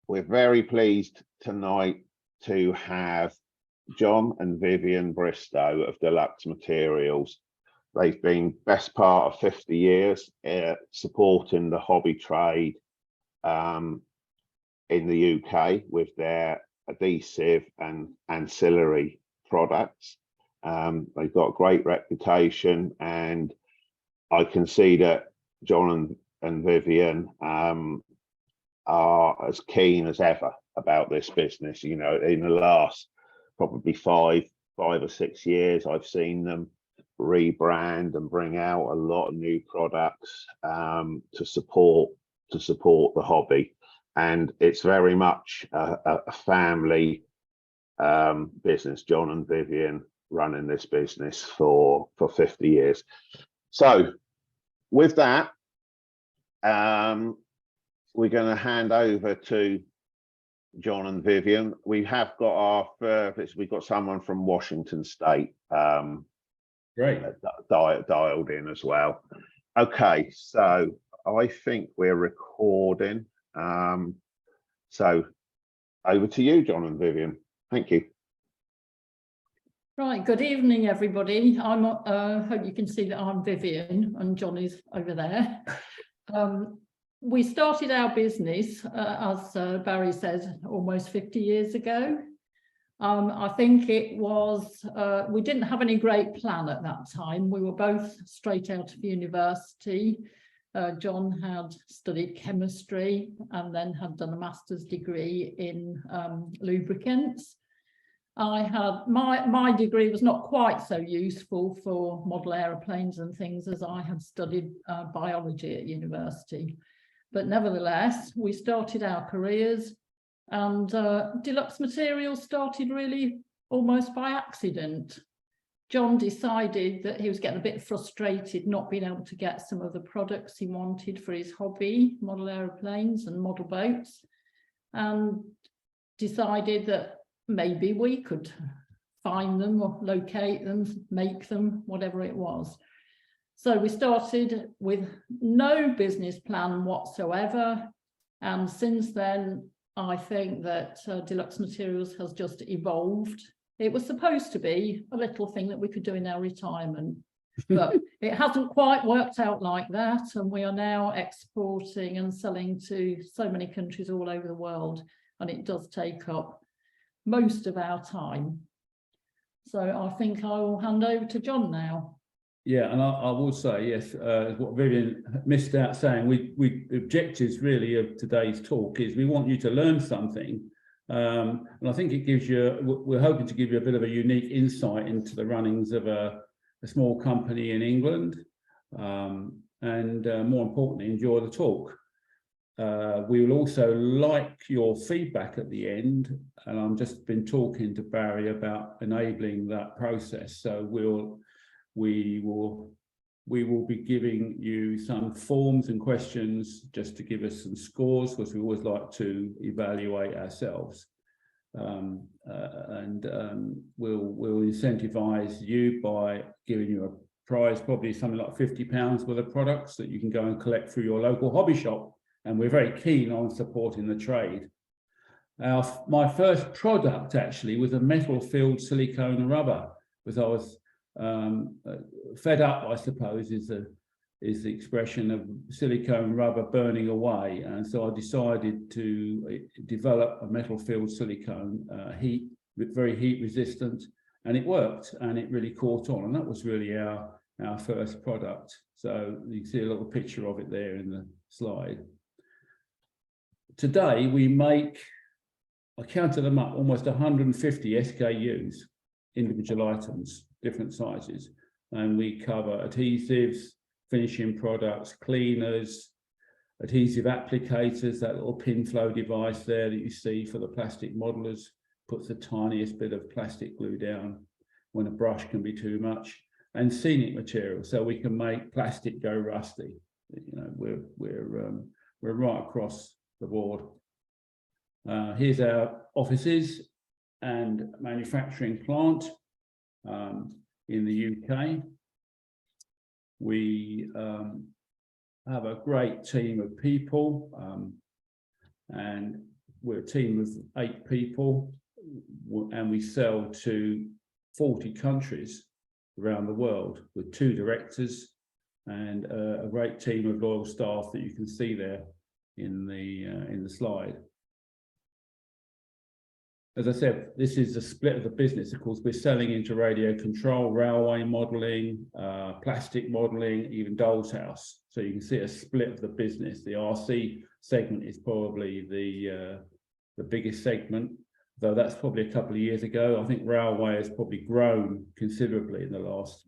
We're very pleased tonight to have John and Vivienne Bristow of Deluxe Materials. They've been best part of 50 years supporting the hobby trade in the UK with their adhesive and ancillary products. They've got a great reputation, and I can see that John and Vivienne are as keen as ever about this business. You know, in the last probably five or 6 years, I've seen them rebrand and bring out a lot of new products to support the hobby, and it's very much a family business. John and Vivienne running this business for 50 years. So with that, we're going to hand over to John and Vivienne. We have got our first, we've got someone from Washington State Great. dialed in as well. Okay, so I think we're recording. So over to you, John and Vivienne. Thank you. Right, good evening, everybody. I'm hope you can see that I'm Vivienne and John is over there. We started our business, as Barry said, almost 50 years ago. I think it was, we didn't have any great plan at that time. We were both straight out of university. John had studied chemistry and then had done a master's degree in lubricants. I had, my degree was not quite so useful for model aeroplanes and things, as I had studied biology at university. But nevertheless, we started our careers, and Deluxe Materials started really almost by accident. John decided that he was getting a bit frustrated not being able to get some of the products he wanted for his hobby, model aeroplanes and model boats, and decided that maybe we could find them or locate them, make them, whatever it was. So we started with no business plan whatsoever. And since then, I think that Deluxe Materials has just evolved. It was supposed to be a little thing that we could do in our retirement, but it hasn't quite worked out like that. And we are now exporting and selling to so many countries all over the world. And it does take up most of our time. So I think I will hand over to John now. Yeah, and I will say, yes, what Vivienne missed out saying, we objectives really of today's talk is we want you to learn something. And I think it gives you, we're hoping to give you a bit of a unique insight into the runnings of a small company in England, and more importantly, enjoy the talk. We will also like your feedback at the end, and I've just been talking to Barry about enabling that process. So we will be giving you some forms and questions just to give us some scores, because we always like to evaluate ourselves. We'll incentivize you by giving you a prize, probably something like £50 worth of products that you can go and collect through your local hobby shop. And we're very keen on supporting the trade. My first product actually was a metal-filled silicone rubber, because I was fed up, I suppose, is the expression of silicone rubber burning away. And so I decided to develop a metal-filled silicone, very heat resistant, and it worked, and it really caught on. And that was really our first product. So you can see a little picture of it there in the slide. Today we make, I counted them up, almost 150 SKUs, individual items, different sizes, and we cover adhesives, finishing products, cleaners, adhesive applicators, that little pin flow device there that you see for the plastic modelers, puts the tiniest bit of plastic glue down when a brush can be too much, and scenic material, so we can make plastic go rusty. You know, we're right across the board. Here's our offices and manufacturing plant in the UK. We have a great team of people, and we're a team of 8 people, and we sell to 40 countries around the world with 2 directors and a great team of loyal staff that you can see there in the slide. As I said, this is a split of the business. Of course, we're selling into radio control, railway modelling, plastic modelling, even doll's house. So you can see a split of the business. The RC segment is probably the biggest segment, though that's probably a couple of years ago. I think railway has probably grown considerably in the last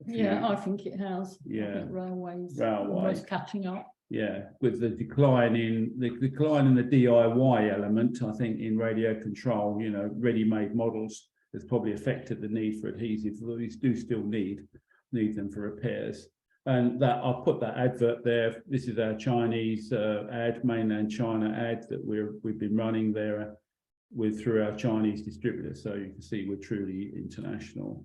few. Yeah, I think it has. Yeah. I think railways Railway. almost catching up. Yeah, with the decline in the DIY element, I think in radio control, you know, ready-made models has probably affected the need for adhesives. We do still need them for repairs. And that I'll put that advert there. This is our Chinese ad, mainland China ad that we've been running there through our Chinese distributor. So you can see we're truly international.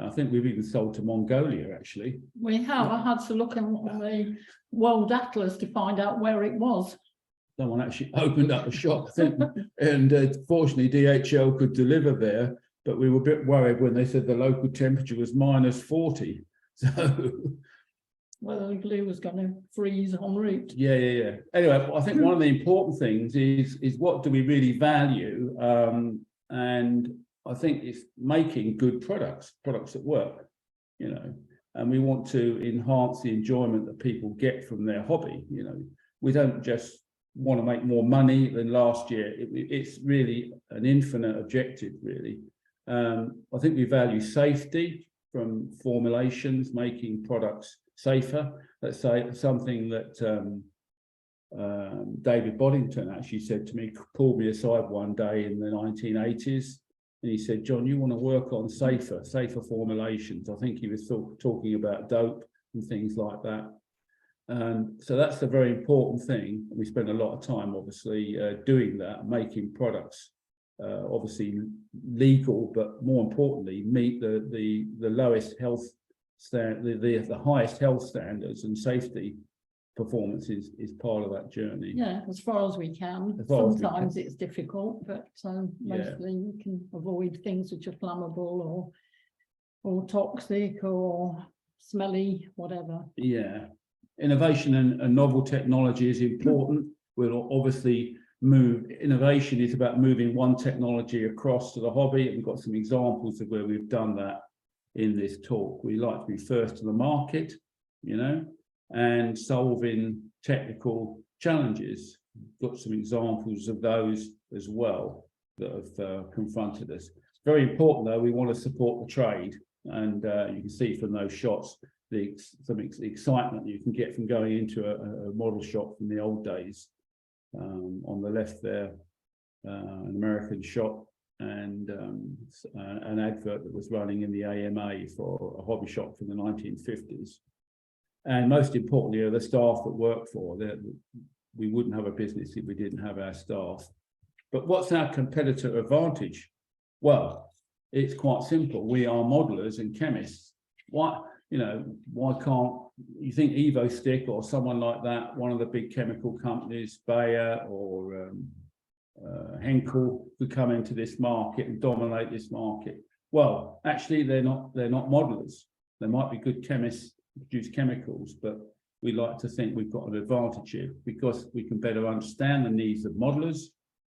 I think we've even sold to Mongolia, actually. We have. I had to look on the World Atlas to find out where it was. Someone actually opened up a shop, I think, and fortunately DHL could deliver there, but we were a bit worried when they said the local temperature was -40. So whether the glue was going to freeze en route. Yeah. Anyway, I think one of the important things is what do we really value, and I think it's making good products that work, you know, and we want to enhance the enjoyment that people get from their hobby. You know, we don't just want to make more money than last year. It's really an infinite objective, really. I think we value safety from formulations, making products safer. Let's say something that David Boddington actually said to me, pulled me aside one day in the 1980s. And he said, John, you want to work on safer formulations. I think he was talking about dope and things like that. And so that's a very important thing. We spend a lot of time, obviously, doing that, making products, obviously legal, but more importantly, meet the lowest health standard, the highest health standards, and safety performance is part of that journey. Yeah, as far as we can. Sometimes it's difficult, but mostly we can avoid things which are flammable or toxic or smelly, whatever. Yeah, innovation and novel technology is important. We'll obviously move. Innovation is about moving one technology across to the hobby. We've got some examples of where we've done that in this talk. We like to be first to the market, you know, and solving technical challenges. Got some examples of those as well that have confronted us. Very important though, we want to support the trade, and you can see from those shots the excitement you can get from going into a model shop from the old days. On the left there, an American shop and an advert that was running in the AMA for a hobby shop from the 1950s. And most importantly, are the staff that work for that. We wouldn't have a business if we didn't have our staff. But what's our competitive advantage? Well, it's quite simple. We are modelers and chemists. Why can't you think EvoStick or someone like that, one of the big chemical companies, Bayer or Henkel, could come into this market and dominate this market? Well, actually, they're not modelers. They might be good chemists, produce chemicals, but we like to think we've got an advantage here because we can better understand the needs of modelers,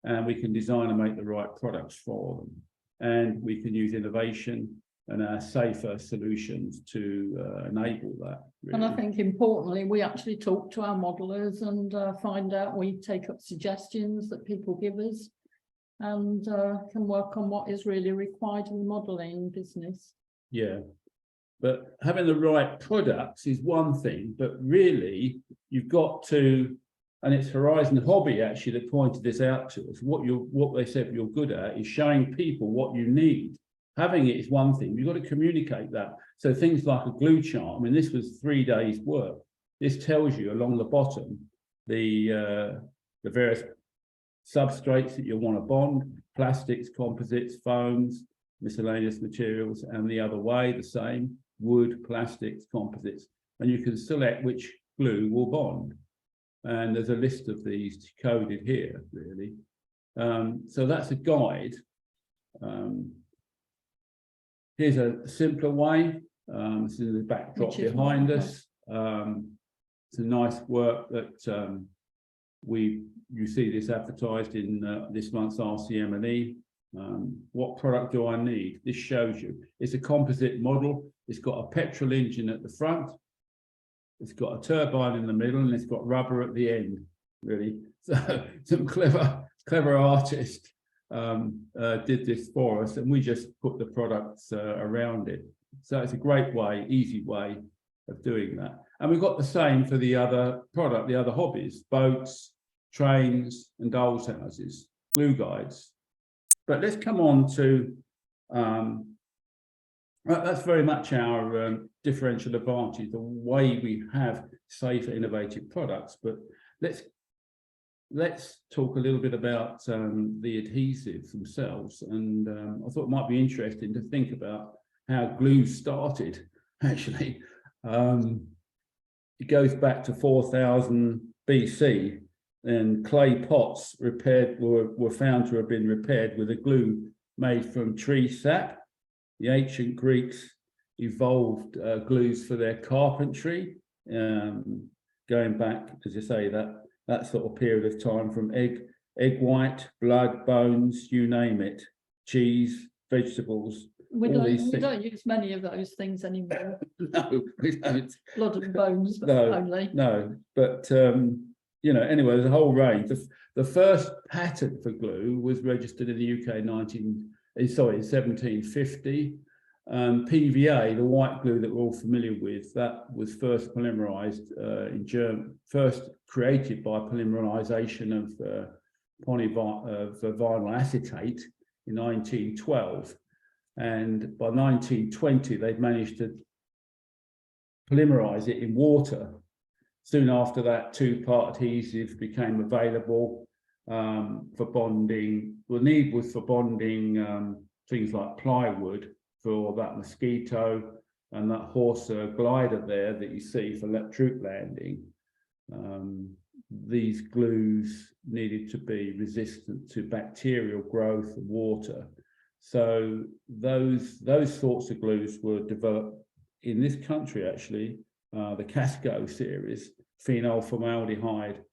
and we can design and make the right products for them. And we can use innovation and our safer solutions to enable that. Really. And I think importantly, we actually talk to our modelers and find out, we take up suggestions that people give us and can work on what is really required in the modelling business. Yeah. But having the right products is one thing, but really you've got to, and it's Horizon Hobby actually that pointed this out to us. What they said you're good at is showing people what you need. Having it is one thing, you've got to communicate that. So things like a glue chart, I mean, this was 3 days work. This tells you along the bottom the various substrates that you'll want to bond, plastics, composites, foams, miscellaneous materials, and the other way, the same, wood, plastics, composites. And you can select which glue will bond. And there's a list of these coded here, really. So that's a guide. Here's a simpler way. This is the backdrop behind us. It's a nice work that you see this advertised in this month's RCM&E. What product do I need? This shows you. It's a composite model. It's got a petrol engine at the front. It's got a turbine in the middle, and it's got rubber at the end. Really, so some clever artist did this for us, and we just put the products around it. So it's a great way, easy way of doing that. And we've got the same for the other product, the other hobbies: boats, trains, and dolls' houses, glue guides. But let's come on to that's very much our differential advantage, the way we have safer, innovative products. But let's talk a little bit about the adhesives themselves. And I thought it might be interesting to think about how glue started, actually. It goes back to 4000 BC, and clay pots were found to have been repaired with a glue made from tree sap. The ancient Greeks evolved glues for their carpentry, going back, as you say, that sort of period of time, from egg white, blood, bones, you name it, cheese, vegetables. We don't use many of those things anymore. No, we don't. Blood and bones, but only. No, but you know, anyway, there's a whole range. The first patent for glue was registered in the UK in 1750. PVA, the white glue that we're all familiar with, that was first polymerized in Germany, first created by polymerization of vinyl acetate in 1912. And by 1920, they'd managed to polymerize it in water. Soon after that, two-part adhesive became available for bonding. The need was for bonding things like plywood for that mosquito and that horse glider there that you see for troop landing. These glues needed to be resistant to bacterial growth and water. So those sorts of glues were developed in this country, actually. The Casco series, phenol formaldehyde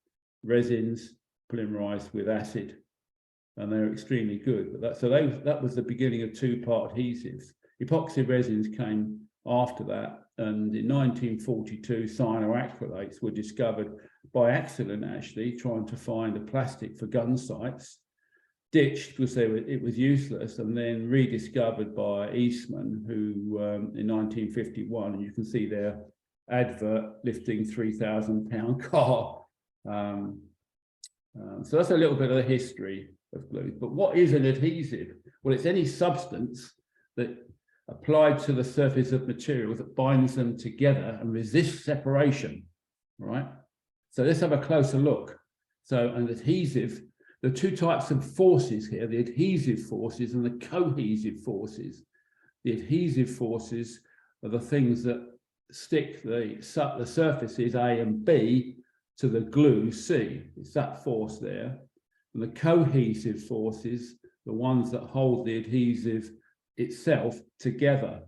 resins polymerized with acid, and they're extremely good. But that was the beginning of two-part adhesives. Epoxy resins came after that, and in 1942, cyanoacrylates were discovered by accident, actually, trying to find a plastic for gun sights, ditched because it was useless, and then rediscovered by Eastman, who in 1951, and you can see their advert lifting 3,000-pound car. So that's a little bit of the history of glue. But what is an adhesive? Well, it's any substance that applied to the surface of material that binds them together and resists separation, right? So let's have a closer look. So an adhesive, there are two types of forces here, the adhesive forces and the cohesive forces. The adhesive forces are the things that stick the surfaces A and B to the glue C. It's that force there. And the cohesive forces, the ones that hold the adhesive itself together.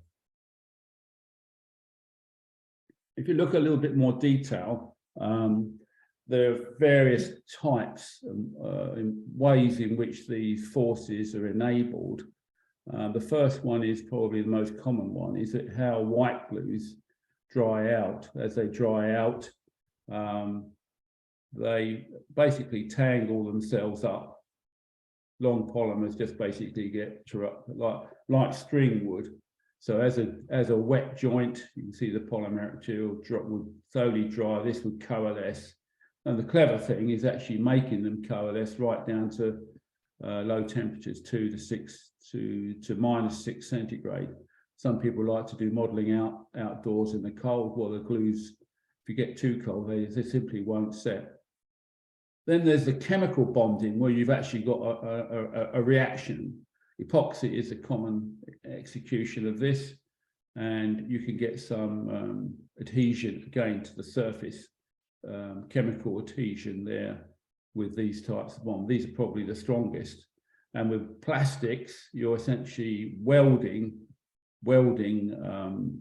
If you look a little bit more detail, there are various types and ways in which these forces are enabled. The first one is probably the most common one, is that how white glues dry out. As they dry out, they basically tangle themselves up. Long polymers just basically get like string would. So as a wet joint, you can see the polymer material would slowly dry. This would coalesce. And the clever thing is actually making them coalesce right down to low temperatures, 2 to -6 centigrade. Some people like to do modeling outdoors in the cold. Well, the glues, if you get too cold, they simply won't set. Then there's the chemical bonding, where you've actually got a reaction. Epoxy is a common execution of this, and you can get some adhesion again to the surface, chemical adhesion there. with these types of bond. These are probably the strongest. And with plastics, you're essentially welding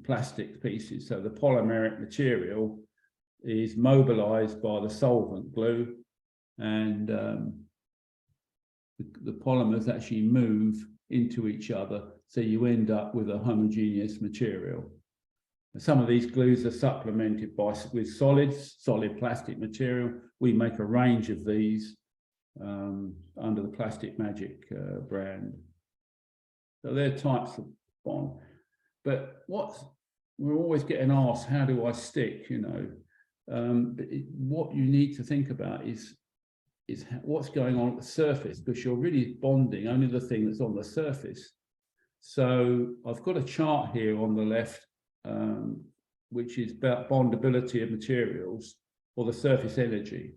plastic pieces. So the polymeric material is mobilized by the solvent glue, and the polymers actually move into each other, so you end up with a homogeneous material. Some of these glues are supplemented with solid plastic material. We make a range of these under the Plastic Magic brand. So they're types of bond. But we're always getting asked, how do I stick, you know? What you need to think about is what's going on at the surface, because you're really bonding only the thing that's on the surface. So I've got a chart here on the left, which is about bondability of materials or the surface energy.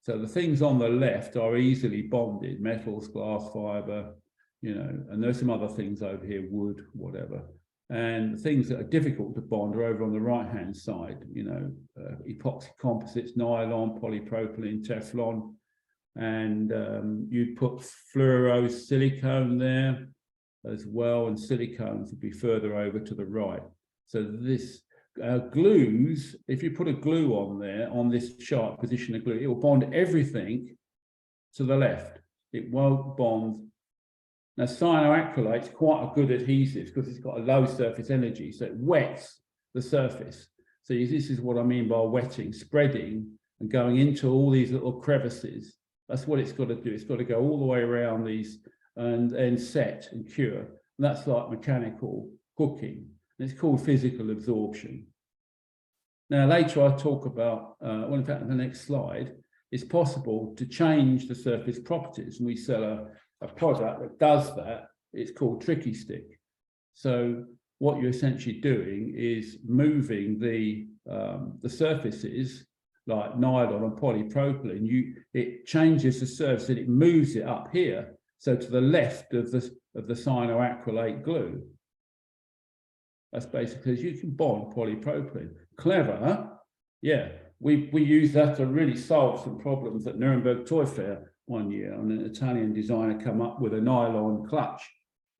So the things on the left are easily bonded, metals, glass, fiber, you know, and there's some other things over here, wood, whatever. And the things that are difficult to bond are over on the right-hand side, you know, epoxy composites, nylon, polypropylene, Teflon, and you'd put fluorosilicone there as well, and silicones would be further over to the right. So this glues, if you put a glue on there, on this chart, position of glue, it will bond everything to the left. It won't bond. Now, cyanoacrylate's quite a good adhesive because it's got a low surface energy, so it wets the surface. So this is what I mean by wetting, spreading and going into all these little crevices. That's what it's got to do. It's got to go all the way around these and then set and cure. And that's like mechanical cooking. And it's called physical absorption. Now, later I talk about, well, in fact, in the next slide, it's possible to change the surface properties. And we sell a product that does that. It's called Tricky Stick. So what you're essentially doing is moving the surfaces like nylon and polypropylene. It changes the surface and it moves it up here, so to the left of the cyanoacrylate glue. That's basically, you can bond polypropylene. Clever, huh? Yeah, we use that to really solve some problems at Nuremberg Toy Fair one year. And an Italian designer come up with a nylon clutch.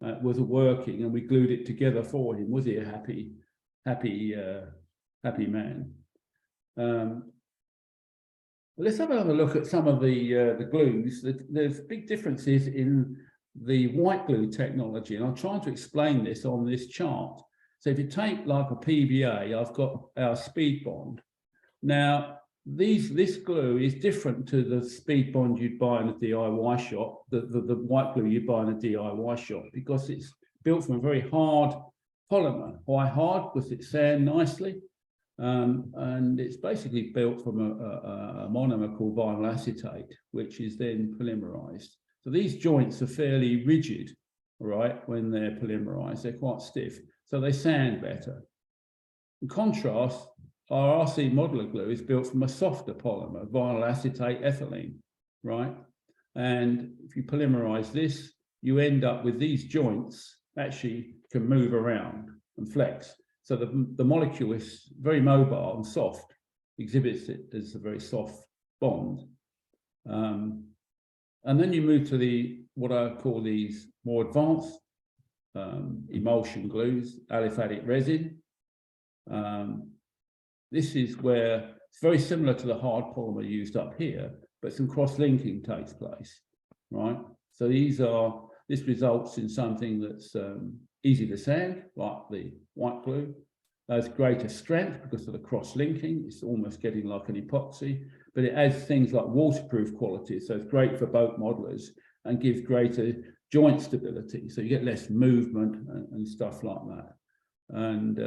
It wasn't working, and we glued it together for him. Was he a happy man? Let's have another look at some of the glues. There's big differences in the white glue technology, and I'll try to explain this on this chart. So if you take like a PVA, I've got our speed bond. Now, this glue is different to the speed bond you'd buy in a DIY shop, the white glue you buy in a DIY shop, because it's built from a very hard polymer. Why hard? Because it sands nicely. And it's basically built from a monomer called vinyl acetate, which is then polymerized. So these joints are fairly rigid, right, when they're polymerized. They're quite stiff, so they sand better. In contrast, our RC modeler glue is built from a softer polymer, vinyl acetate ethylene, right? And if you polymerize this, you end up with these joints actually can move around and flex. So the molecule is very mobile and soft, exhibits it as a very soft bond. And then you move to what I call these more advanced emulsion glues, aliphatic resin. This is where it's very similar to the hard polymer used up here, but some cross-linking takes place, right? So this results in something that's easy to sand, like the white glue. There's greater strength because of the cross-linking. It's almost getting like an epoxy, but it adds things like waterproof qualities. So it's great for boat modelers and gives greater joint stability. So you get less movement and stuff like that. And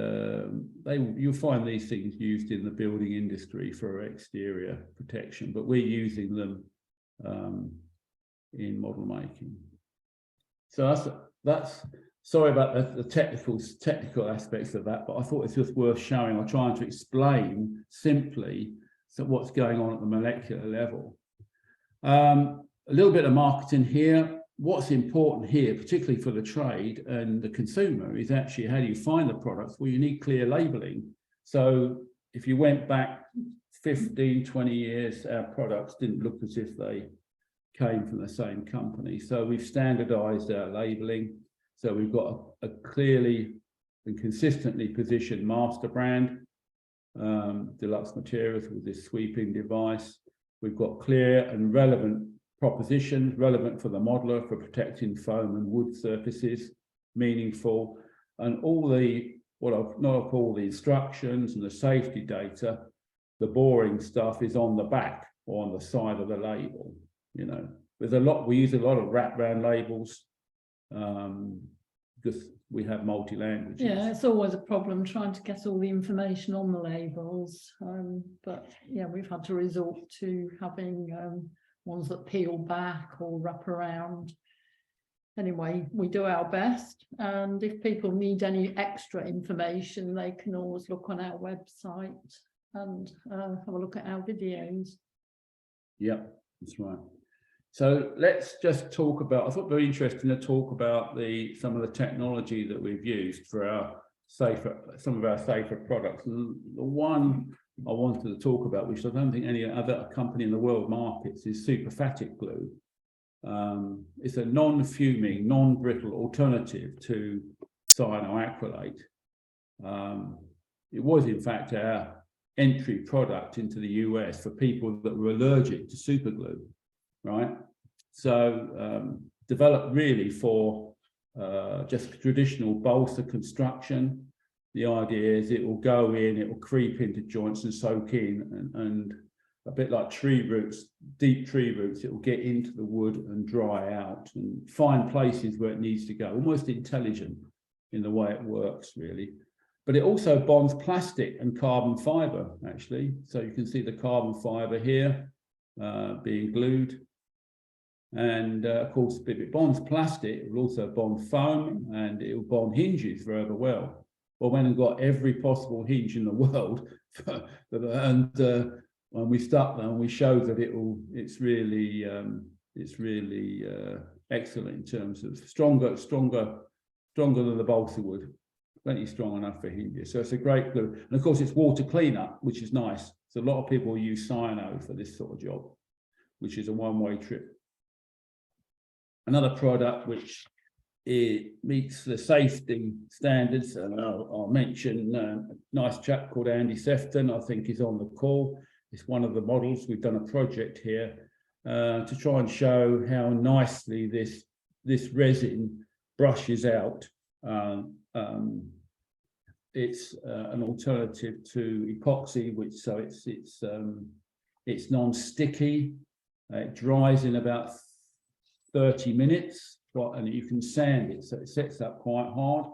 you'll find these things used in the building industry for exterior protection, but we're using them in model making. So that's sorry about the technical aspects of that, but I thought it's just worth showing. I'm trying to explain simply what's going on at the molecular level. A little bit of marketing here. What's important here, particularly for the trade and the consumer, is actually how do you find the products? Well, you need clear labeling. So if you went back 15, 20 years, our products didn't look as if they came from the same company. So we've standardized our labeling. So we've got a clearly and consistently positioned master brand, Deluxe Materials, with this sweeping device. We've got clear and relevant propositions, relevant for the modeler, for protecting foam and wood surfaces, meaningful, and all the, what I'll not call the instructions and the safety data, the boring stuff is on the back or on the side of the label. You know, there's a lot, we use a lot of wrap-round labels, because we have multi-languages. Yeah, it's always a problem trying to get all the information on the labels. But yeah, we've had to resort to having ones that peel back or wrap around. Anyway, we do our best, and if people need any extra information, they can always look on our website and have a look at our videos. Yeah, that's right. So let's just talk about, I thought very interesting to talk about some of the technology that we've used for our some of our safer products. And the one I wanted to talk about, which I don't think any other company in the world markets, is superphatic glue. It's a non-fuming, non-brittle alternative to cyanoacrylate. It was in fact our entry product into the US for people that were allergic to super glue. Right, so developed really for just traditional bolster construction. The idea is it will go in, it will creep into joints and soak in, and a bit like tree roots, deep tree roots, it will get into the wood and dry out and find places where it needs to go, almost intelligent in the way it works, really. But it also bonds plastic and carbon fiber, actually. So you can see the carbon fiber here being glued. And of course, if it bonds plastic, it will also bond foam, and it will bond hinges rather well. Well, when we've got every possible hinge in the world, and when we stuck them, we showed that it's really excellent in terms of stronger than the balsa wood, plenty strong enough for hinges. So it's a great glue, and of course it's water cleanup, which is nice. So a lot of people use cyano for this sort of job, which is a one-way trip. Another product which meets the safety standards, and I'll mention a nice chap called Andy Sefton, I think is on the call. It's one of the models. We've done a project here to try and show how nicely this resin brushes out. It's an alternative to epoxy, which it's non-sticky. It dries in about 30 minutes, and you can sand it, so it sets up quite hard.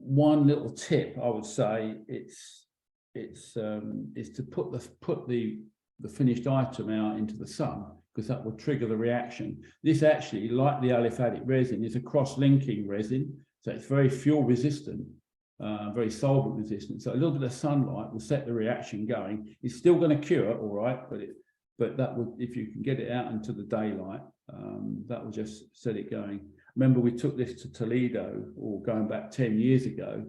One little tip I would say is to put the finished item out into the sun, because that will trigger the reaction. This actually, like the aliphatic resin, is a cross-linking resin, so it's very fuel resistant, very solvent resistant. So a little bit of sunlight will set the reaction going. It's still going to cure, all right, but that would, if you can get it out into the daylight, that will just set it going. Remember, we took this to Toledo, or going back 10 years ago,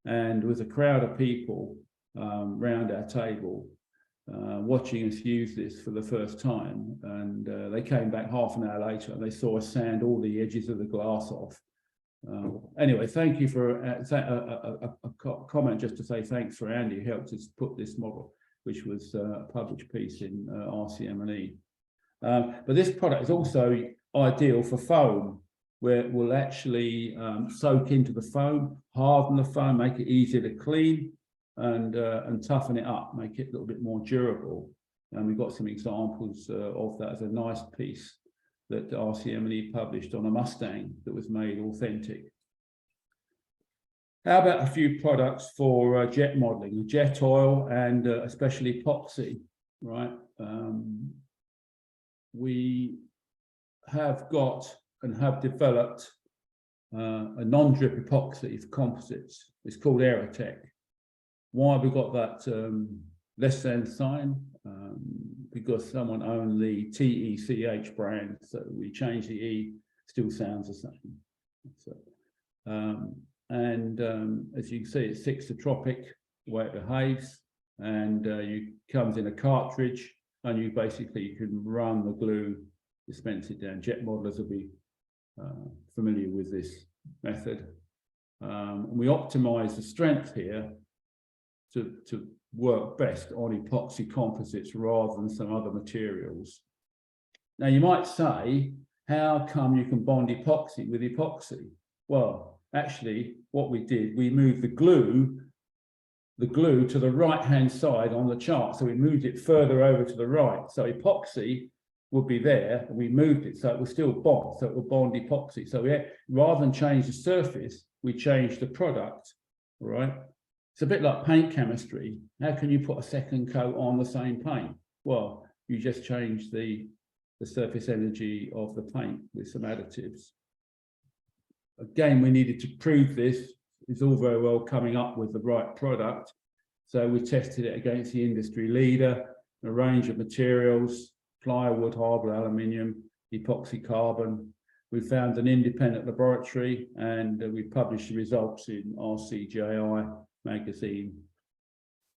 and with a crowd of people round our table watching us use this for the first time, and they came back half an hour later and they saw us sand all the edges of the glass off. Anyway, thank you for a comment just to say thanks for Andy, who helped us put this model, which was a published piece in RCM&E. But this product is also ideal for foam, where it will actually soak into the foam, harden the foam, make it easier to clean, and toughen it up, make it a little bit more durable. And we've got some examples of that as a nice piece that RCM&E published on a Mustang that was made authentic. How about a few products for jet modeling, jet oil, and especially epoxy, right? We have got and have developed a non-drip epoxy for composites. It's called Aerotech. Why have we got that less than sign? Because someone owned the TECH brand, so we changed the E, still sounds the same. So, and as you can see, it's sixotropic the way it behaves, and you comes in a cartridge, and you basically can run the glue, dispense it down. Jet modelers will be familiar with this method. We optimize the strength here to work best on epoxy composites rather than some other materials. Now you might say, how come you can bond epoxy with epoxy? Well, actually, what we did, we moved the glue to the right-hand side on the chart. So we moved it further over to the right. So epoxy would be there, and we moved it so it will still bond, so it will bond epoxy. So we, rather than change the surface, we changed the product, all right? It's a bit like paint chemistry. How can you put a second coat on the same paint? Well, you just change the surface energy of the paint with some additives. Again, we needed to prove this. It's all very well coming up with the right product. So we tested it against the industry leader, a range of materials, plywood, hardwood, aluminium, epoxy carbon. We found an independent laboratory, and we published the results in RCGI magazine.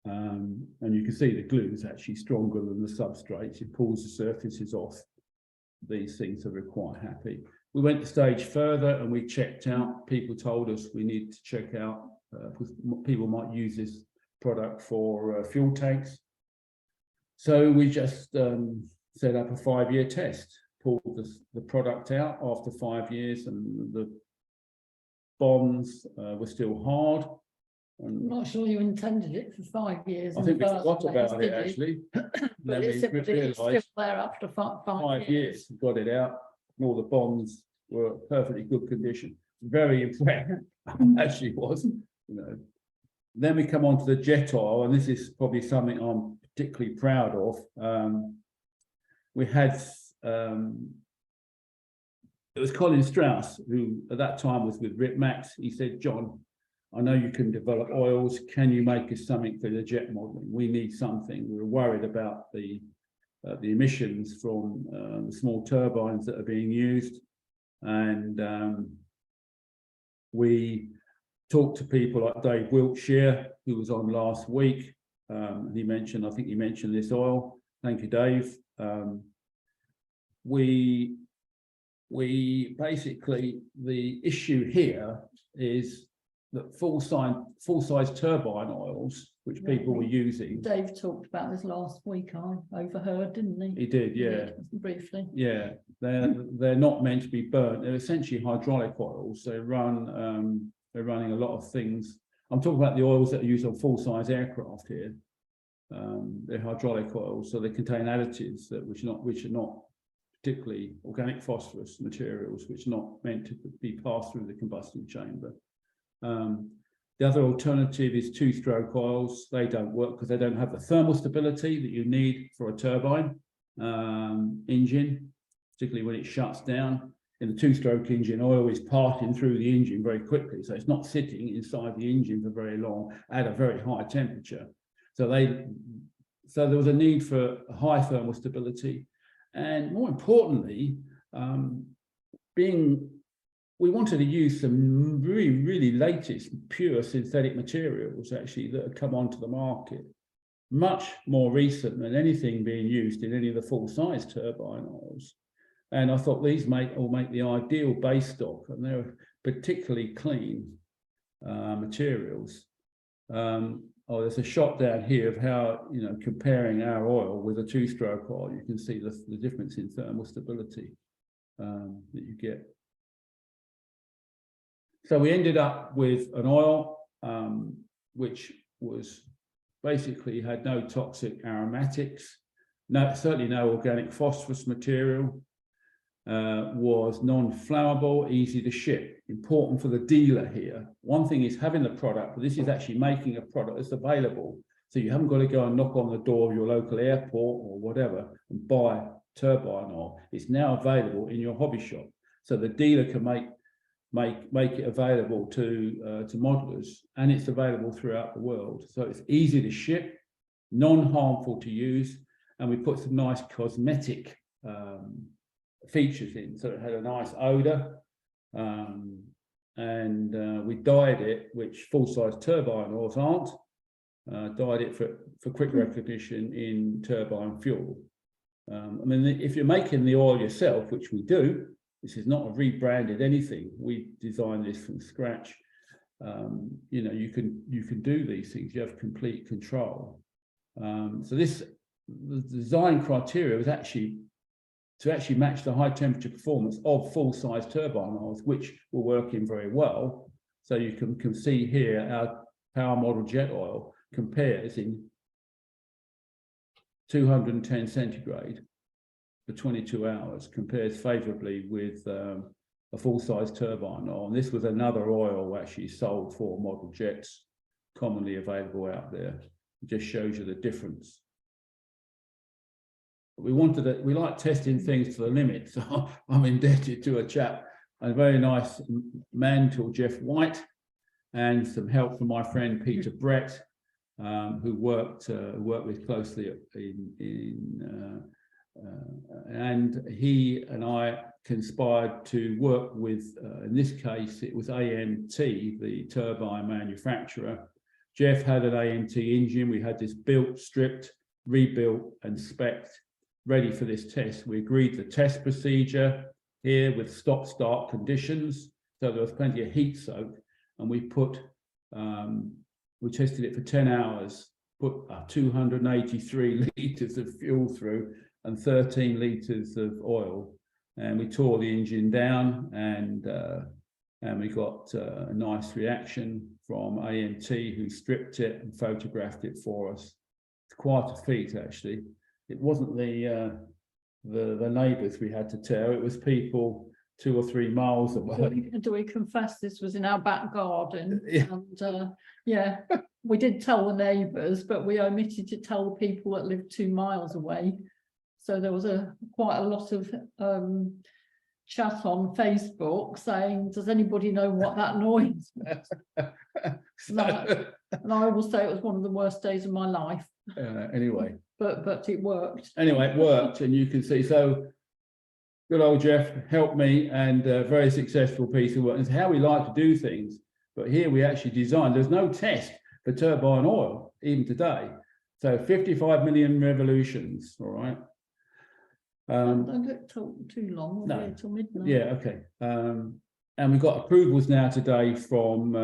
And you can see the glue is actually stronger than the substrates. It pulls the surfaces off. These things are quite happy. We went a stage further and we checked out. People told us we need to check out, because people might use this product for fuel tanks. So we just set up a 5-year test, pulled the product out after 5 years, and the bonds were still hard. I'm not sure you intended it for 5 years. I think we forgot about it actually. Then we It's realised still there after 5 years, we got it out, and all the bonds were perfectly good condition. Very impressed, actually was, you know. Then we come on to the jet oil, and this is probably something I'm particularly proud of. We had, it was Colin Strauss, who at that time was with Ripmax. He said, John, I know you can develop oils. Can you make us something for the jet modeling? We need something. We were worried about the emissions from the small turbines that are being used. And we talked to people like Dave Wiltshire, who was on last week. He mentioned, I think he mentioned this oil. Thank you, Dave. We basically, the issue here is that full-size turbine oils, which people were using. Dave talked about this last week. I overheard, didn't he? He did, yeah. Briefly. Yeah, they're not meant to be burnt. They're essentially hydraulic oils. They run. They're running a lot of things. I'm talking about the oils that are used on full-size aircraft here. They're hydraulic oils, so they contain additives which are not particularly organic phosphorus materials, which are not meant to be passed through the combustion chamber. The other alternative is two-stroke oils. They don't work because they don't have the thermal stability that you need for a turbine engine, particularly when it shuts down. In the two-stroke engine, oil is passing through the engine very quickly, so it's not sitting inside the engine for very long at a very high temperature. So there was a need for high thermal stability, and more importantly, we wanted to use some really latest pure synthetic materials actually that have come onto the market, much more recent than anything being used in any of the full-size turbine oils. And I thought these will make the ideal base stock, and they're particularly clean materials. There's a shot down here of how, you know, comparing our oil with a two-stroke oil, you can see the difference in thermal stability that you get. So we ended up with an oil which was basically had no toxic aromatics, certainly no organic phosphorus material, was non-flammable, easy to ship. Important for the dealer here. One thing is having the product, but this is actually making a product that's available. So you haven't got to go and knock on the door of your local airport or whatever and buy turbine oil. It's now available in your hobby shop. So the dealer can make it available to modelers, and it's available throughout the world. So it's easy to ship, non-harmful to use, and we put some nice cosmetic features in. So it had a nice odor. and we dyed it, which full-size turbine oils aren't. Dyed it for quick recognition in turbine fuel. I mean, if you're making the oil yourself, which we do, this is not a rebranded anything. We designed this from scratch. You know, you can do these things. You have complete control. So the design criteria was actually to match the high temperature performance of full-size turbine oils, which were working very well. So you can see here our power model jet oil compares in 210 centigrade for 22 hours, compares favorably with a full-size turbine oil. And this was another oil actually sold for model jets, commonly available out there. It just shows you the difference. We like testing things to the limit. So I'm indebted to a chap, a very nice man called Jeff White, and some help from my friend Peter Brett, who worked with closely and he and I conspired to work with, in this case, it was AMT, the turbine manufacturer. Jeff had an AMT engine. We had this built, stripped, rebuilt and spec'd, ready for this test. We agreed the test procedure here with stop-start conditions. So there was plenty of heat soak, and we tested it for 10 hours, put 283 litres of fuel through and 13 litres of oil. And we tore the engine down, and we got a nice reaction from AMT, who stripped it and photographed it for us. It's quite a feat, actually. It wasn't the neighbours we had to tell, it was people 2 or 3 miles away. Do we confess this was in our back garden? Yeah. And yeah, we did tell the neighbours, but we omitted to tell the people that lived 2 miles away. So there was quite a lot of chat on Facebook saying, does anybody know what that noise was? And I will say it was one of the worst days of my life. Anyway. But it worked. Anyway, it worked, and you can see, so good old Jeff helped me, and a very successful piece of work. It's how we like to do things. But here we actually designed, there's no test for turbine oil, even today. So 55 million revolutions, all right. Don't get too long, no. Till midnight. Yeah, okay. And we've got approvals now today from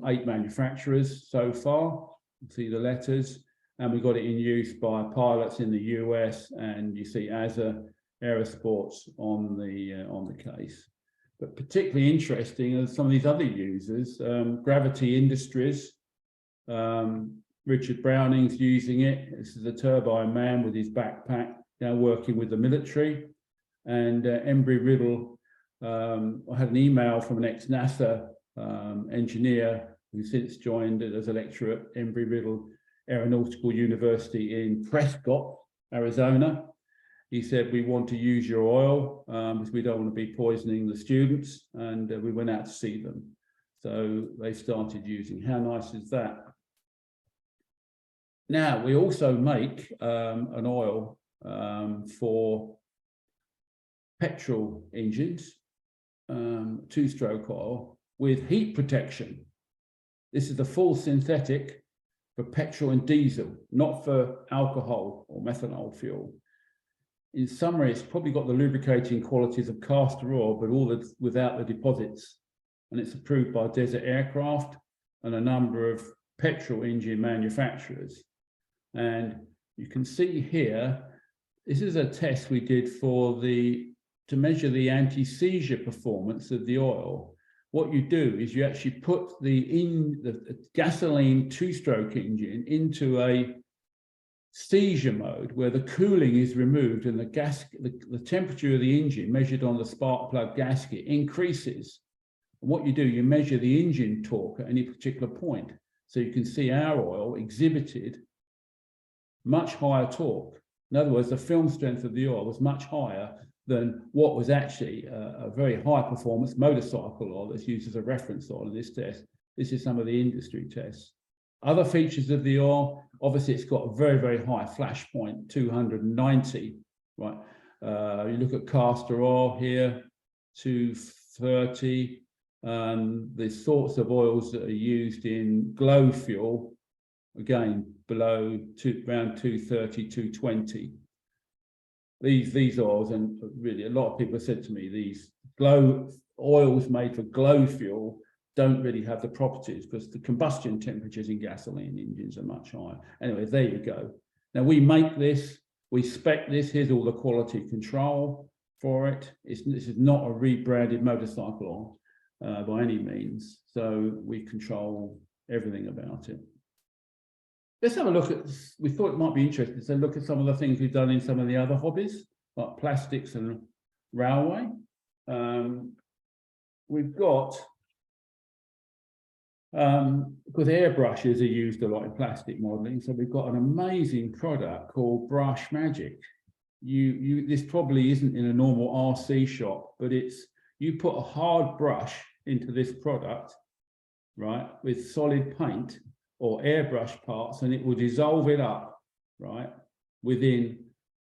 8 manufacturers so far. You see the letters, and we got it in use by pilots in the US, and you see ASA Aerosports on the case. But particularly interesting are some of these other users. Gravity Industries, Richard Browning's using it. This is a turbine man with his backpack, now working with the military. And Embry-Riddle, I had an email from an ex-NASA engineer who since joined as a lecturer at Embry-Riddle Aeronautical University in Prescott, Arizona. He said, we want to use your oil because we don't want to be poisoning the students. And we went out to see them. So they started using. How nice is that? Now, we also make an oil for petrol engines, 2-stroke oil with heat protection. This is the full synthetic for petrol and diesel, not for alcohol or methanol fuel. In summary, it's probably got the lubricating qualities of castor oil, but without the deposits. And it's approved by Desert Aircraft and a number of petrol engine manufacturers. And you can see here, this is a test we did to measure the anti-seizure performance of the oil. What you do is you actually put the gasoline 2-stroke engine into a seizure mode where the cooling is removed and the temperature of the engine measured on the spark plug gasket increases. And what you do, you measure the engine torque at any particular point. So you can see our oil exhibited much higher torque. In other words, the film strength of the oil was much higher than what was actually a very high performance motorcycle oil that's used as a reference oil in this test. This is some of the industry tests. Other features of the oil, obviously it's got a very, very high flash point, 290, right? You look at castor oil here, 230. the sorts of oils that are used in glow fuel, again, below around 230, 220. These oils, and really a lot of people have said to me, these glow oils made for glow fuel don't really have the properties because the combustion temperatures in gasoline engines are much higher. Anyway, there you go. Now we make this, we spec this, here's all the quality control for it. This is not a rebranded motorcycle oil by any means. So we control everything about it. Let's have a look at, we thought it might be interesting to look at some of the things we've done in some of the other hobbies, like plastics and railway. We've got, because airbrushes are used a lot in plastic modeling, so we've got an amazing product called Aqua Magic. This probably isn't in a normal RC shop, but it's, you put a hard brush into this product, right, with solid paint or airbrush parts, and it will dissolve it up, right, within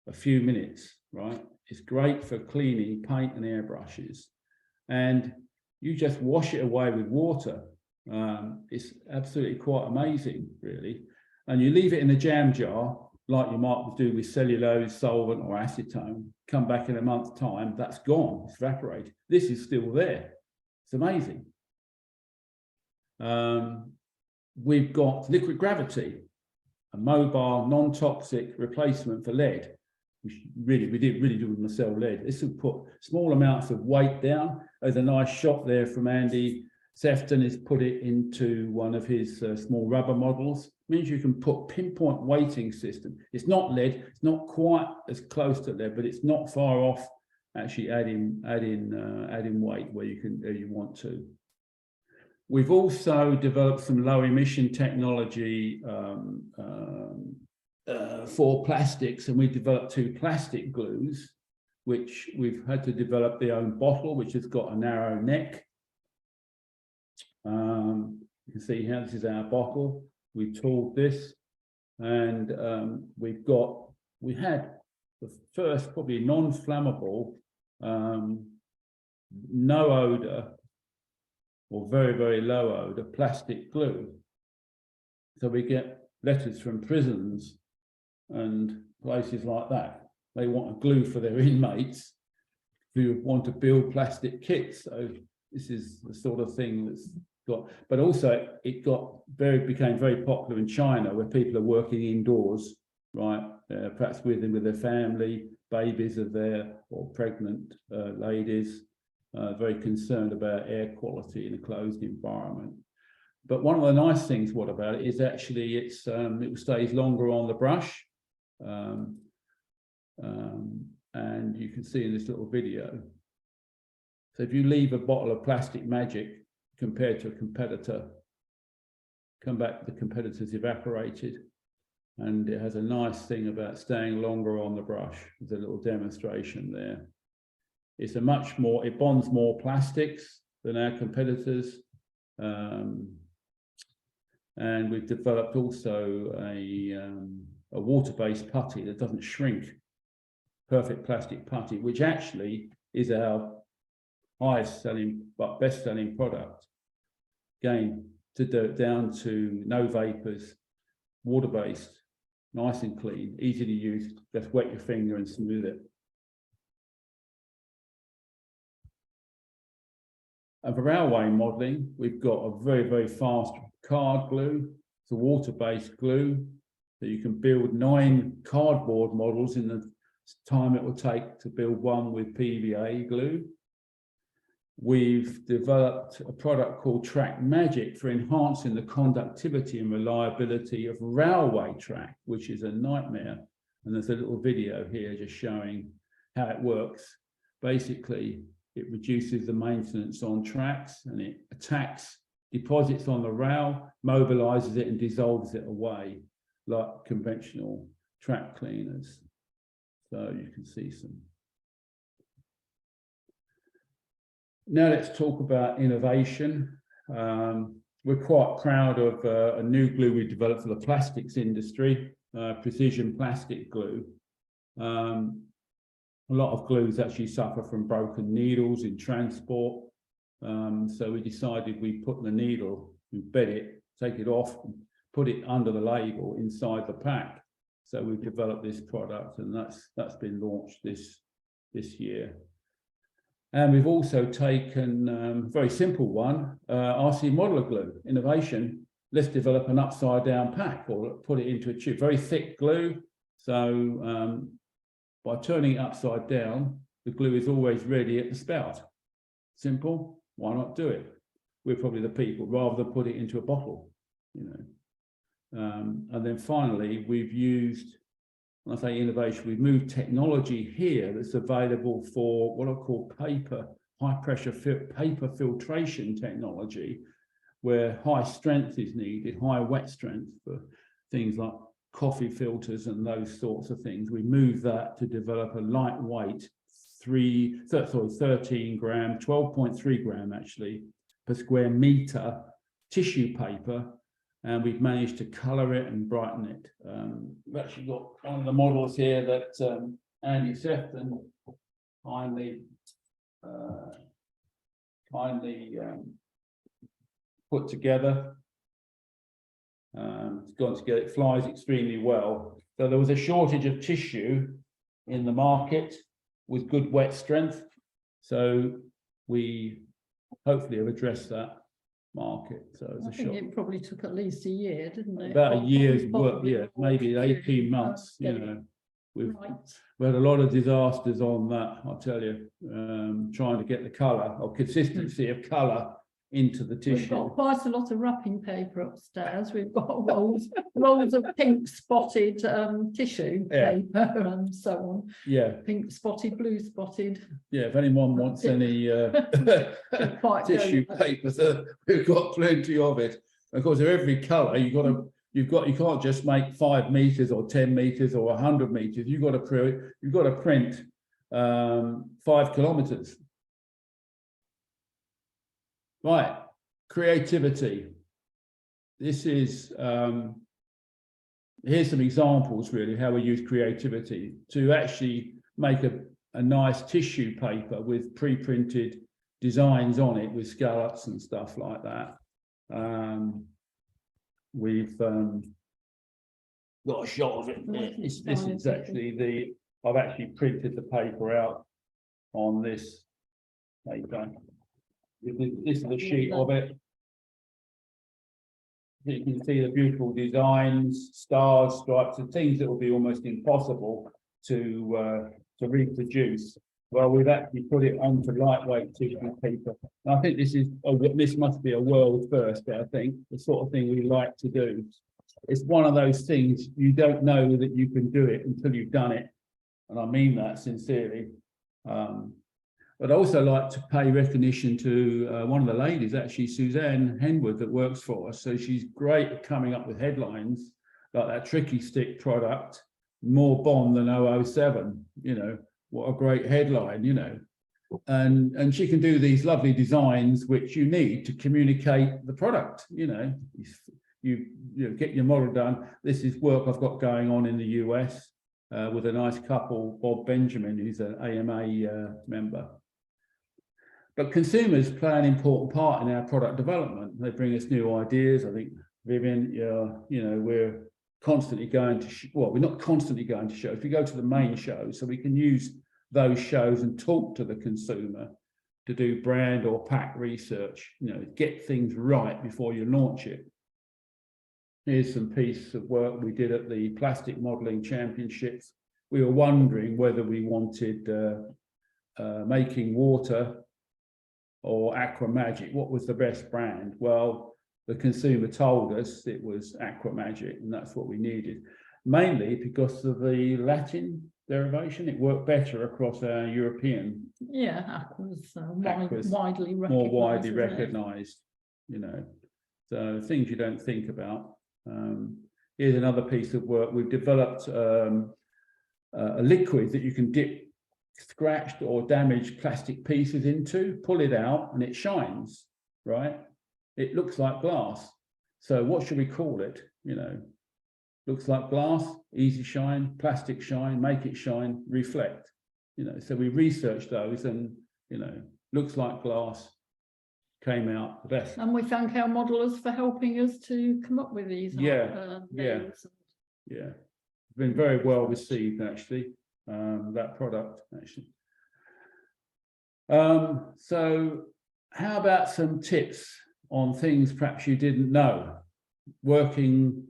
a few minutes, right? It's great for cleaning paint and airbrushes. And you just wash it away with water. It's absolutely quite amazing, really. And you leave it in a jam jar, like you might do with cellulose, solvent, or acetone. Come back in a month's time, that's gone, it's evaporated. This is still there. It's amazing. We've got liquid gravity, a mobile, non-toxic replacement for lead. We didn't really want to sell lead. This will put small amounts of weight down. There's a nice shot there from Andy Sefton. Has put it into one of his small rubber models. It means you can put pinpoint weighting system. It's not lead. It's not quite as close to lead, but it's not far off. Actually, adding weight where you want to. We've also developed some low emission technology for plastics, and we developed 2 plastic glues, which we've had to develop their own bottle, which has got a narrow neck. You can see here, this is our bottle. We tooled this, and we had the first probably non-flammable, no odor, or very, very low odor plastic glue. So we get letters from prisons and places like that. They want a glue for their inmates who want to build plastic kits. So this is the sort of thing that's got, but also it became very popular in China, where people are working indoors, right? Perhaps with their family, babies are there, or pregnant ladies. Very concerned about air quality in a closed environment. But one of the nice things about it is actually it stays longer on the brush. And you can see in this little video. So if you leave a bottle of Plastic Magic compared to a competitor, come back, the competitor's evaporated. And it has a nice thing about staying longer on the brush. There's a little demonstration there. It's it bonds more plastics than our competitors. And we've developed also a water-based putty that doesn't shrink, perfect plastic putty, which actually is our highest selling, but best selling product. Again, down to no vapors, water-based, nice and clean, easy to use, just wet your finger and smooth it. And for railway modeling, we've got a very, very fast card glue. It's a water-based glue, so you can build 9 cardboard models in the time it will take to build one with PVA glue. We've developed a product called Track Magic for enhancing the conductivity and reliability of railway track, which is a nightmare. And there's a little video here just showing how it works. Basically, it reduces the maintenance on tracks, and it attacks deposits on the rail, mobilizes it and dissolves it away like conventional track cleaners. So you can see some. Now let's talk about innovation. We're quite proud of a new glue we developed for the plastics industry, precision plastic glue. A lot of glues actually suffer from broken needles in transport. So we decided we put the needle, we bed it, take it off, put it under the label inside the pack. So we've developed this product, and that's been launched this year. And we've also taken a very simple one, RC modeler glue innovation. Let's develop an upside down pack or put it into a tube, very thick glue. So by turning it upside down, the glue is always ready at the spout. Simple, why not do it? We're probably the people, rather than put it into a bottle, you know. And then finally, we've used, when I say innovation, we've moved technology here that's available for what I call high pressure paper filtration technology, where high strength is needed, high wet strength for things like coffee filters and those sorts of things. We moved that to develop a lightweight 13 gram, 12.3 gram actually, per square meter tissue paper. And we've managed to colour it and brighten it. We've actually got one of the models here that Andy Sefton kindly put together. It's gone together, it flies extremely well. So there was a shortage of tissue in the market with good wet strength. So we hopefully have addressed that market. So I think it probably took at least a year, didn't it? About a year's work, yeah, maybe 18 months, you know. We had a lot of disasters on that, I'll tell you, trying to get the colour or consistency of colour into the tissue. We've got quite a lot of wrapping paper upstairs. We've got rolls of pink spotted tissue paper and so on. Yeah. Pink spotted, blue spotted. Yeah, if anyone wants any tissue paper, so we've got plenty of it. Of course, they're every colour. You can't just make 5 meters or 10 meters or 100 meters. You've got to print 5 kilometers. Right, creativity. This is, here's some examples really how we use creativity to actually make a nice tissue paper with pre-printed designs on it with scallops and stuff like that. We've got a shot of it. This is actually I've actually printed the paper out on this paper. This is a sheet of it. You can see the beautiful designs, stars, stripes, and things that will be almost impossible to reproduce. Well, we've actually put it onto lightweight tissue paper. And I think this must be a world first. I think the sort of thing we like to do. It's one of those things you don't know that you can do it until you've done it, and I mean that sincerely. But I also like to pay recognition to one of the ladies, actually, Suzanne Henwood, that works for us. So she's great at coming up with headlines like that tricky stick product, more Bond than 007, you know, what a great headline, you know. And she can do these lovely designs which you need to communicate the product, you know. You get your model done. This is work I've got going on in the US with a nice couple, Bob Benjamin, who's an AMA member. But consumers play an important part in our product development. They bring us new ideas. I think, Vivienne, you know, we're constantly going to, we're not constantly going to shows. We go to the main shows, so we can use those shows and talk to the consumer to do brand or pack research, you know, get things right before you launch it. Here's some piece of work we did at the Plastic Modelling Championships. We were wondering whether we wanted making water or Aqua Magic. What was the best brand? Well, the consumer told us it was Aqua Magic, and that's what we needed. Mainly because of the Latin derivation, it worked better across our European. Yeah, Aqua's widely recognised. More widely recognised, you know. So things you don't think about. Here's another piece of work. We've developed a liquid that you can dip scratched or damaged plastic pieces into, pull it out, and it shines, right? It looks like glass. So what should we call it? You know, looks like glass, easy shine, plastic shine, make it shine, reflect. You know, so we researched those, and you know, looks like glass, came out the best. And we thank our modelers for helping us to come up with these. Yeah. names. Yeah, it's been very well received actually, that product actually. So how about some tips on things perhaps you didn't know working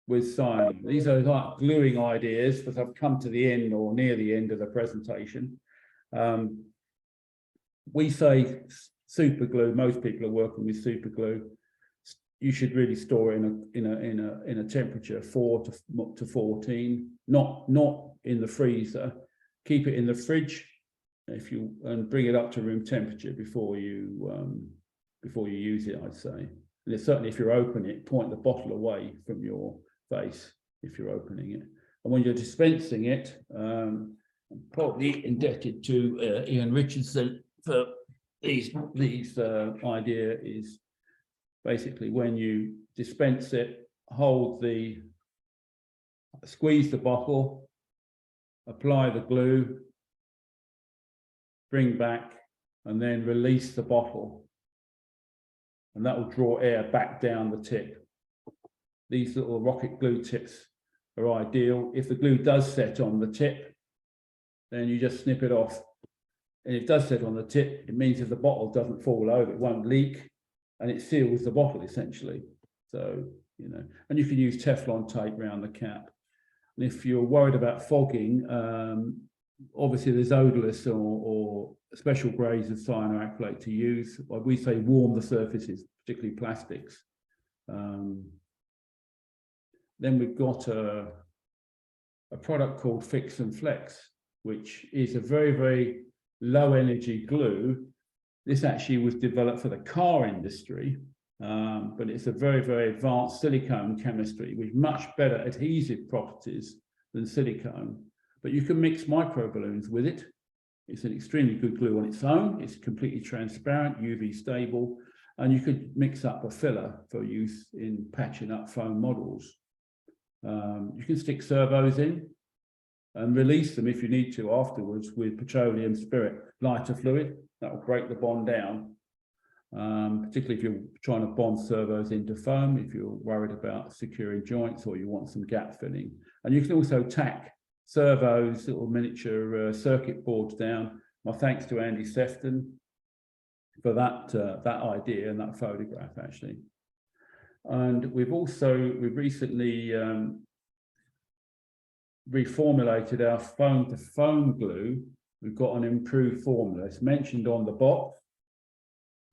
with cyano? These are like gluing ideas that have come to the end or near the end of the presentation. We say super glue, most people are working with super glue. You should really store it in a temperature 4 to 14, not in the freezer. Keep it in the fridge and bring it up to room temperature before you use it, I'd say. And certainly if you're opening it, point the bottle away from your face if you're opening it. And when you're dispensing it, I'm probably indebted to Ian Richardson for these idea is basically when you dispense it, squeeze the bottle, apply the glue, bring back, and then release the bottle. And that will draw air back down the tip. These little rocket glue tips are ideal. If the glue does set on the tip, then you just snip it off. And if it does set on the tip, it means if the bottle doesn't fall over, it won't leak, and it seals the bottle essentially. So, and you can use Teflon tape around the cap. And if you're worried about fogging, obviously there's odorless or special grades of cyanoacrylate to use. Like we say, warm the surfaces, particularly plastics. Then we've got a product called Fix and Flex, which is a very, very low energy glue. This actually was developed for the car industry, but it's a very, very advanced silicone chemistry with much better adhesive properties than silicone. But you can mix microballoons with it. It's an extremely good glue on its own. It's completely transparent, UV stable, and you could mix up a filler for use in patching up foam models. You can stick servos in and release them if you need to afterwards with petroleum spirit, lighter fluid. That will break the bond down, particularly if you're trying to bond servos into foam, if you're worried about securing joints or you want some gap filling. And you can also tack servos, little miniature circuit boards down. My thanks to Andy Sefton for that idea and that photograph actually. And we've recently reformulated our foam to foam glue. We've got an improved formula. It's mentioned on the box,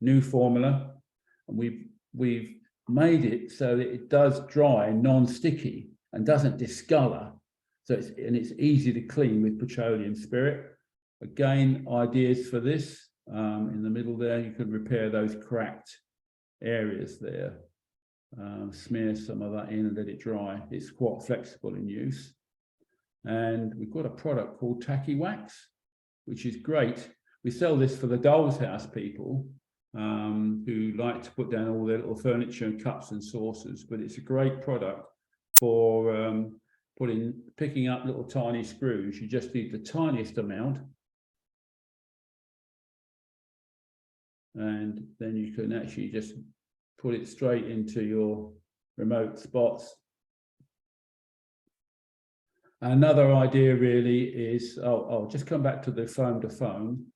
new formula, and we've made it so that it does dry non-sticky and doesn't discolor. So it's easy to clean with petroleum spirit. Again, ideas for this in the middle there. You can repair those cracked areas there. Smear some of that in and let it dry. It's quite flexible in use. And we've got a product called Tacky Wax, which is great. We sell this for the doll's house people who like to put down all their little furniture and cups and saucers, but it's a great product for picking up little tiny screws. You just need the tiniest amount. And then you can actually just put it straight into your remote spots. Another idea really is, I'll just come back to the foam to foam.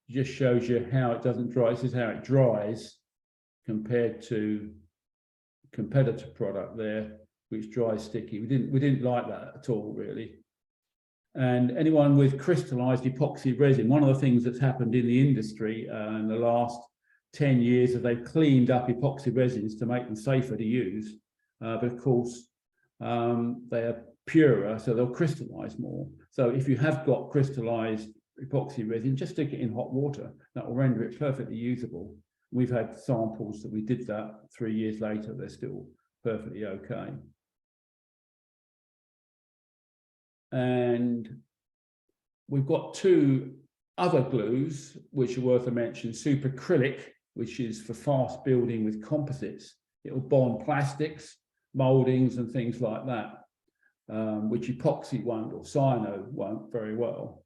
It just shows you how it doesn't dry. This is how it dries compared to competitor product there, which dries sticky. We didn't like that at all, really. And anyone with crystallized epoxy resin, one of the things that's happened in the industry in the last 10 years is they've cleaned up epoxy resins to make them safer to use. But of course, they are purer, so they'll crystallize more. So if you have got crystallized epoxy resin, just stick it in hot water. That will render it perfectly usable. We've had samples that we did that 3 years later, they're still perfectly okay. And we've got two other glues which are worth a mention. Superacrylic, which is for fast building with composites. It will bond plastics, moldings and things like that, which epoxy won't or cyano won't very well.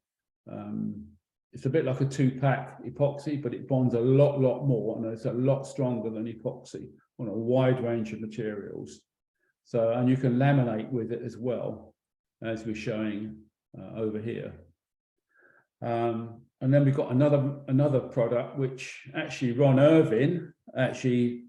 it's a bit like a 2-pack epoxy, but it bonds a lot more, and it's a lot stronger than epoxy on a wide range of materials. So, and you can laminate with it as well, as we're showing over here. And then we've got another product, which actually Ron Irvin, actually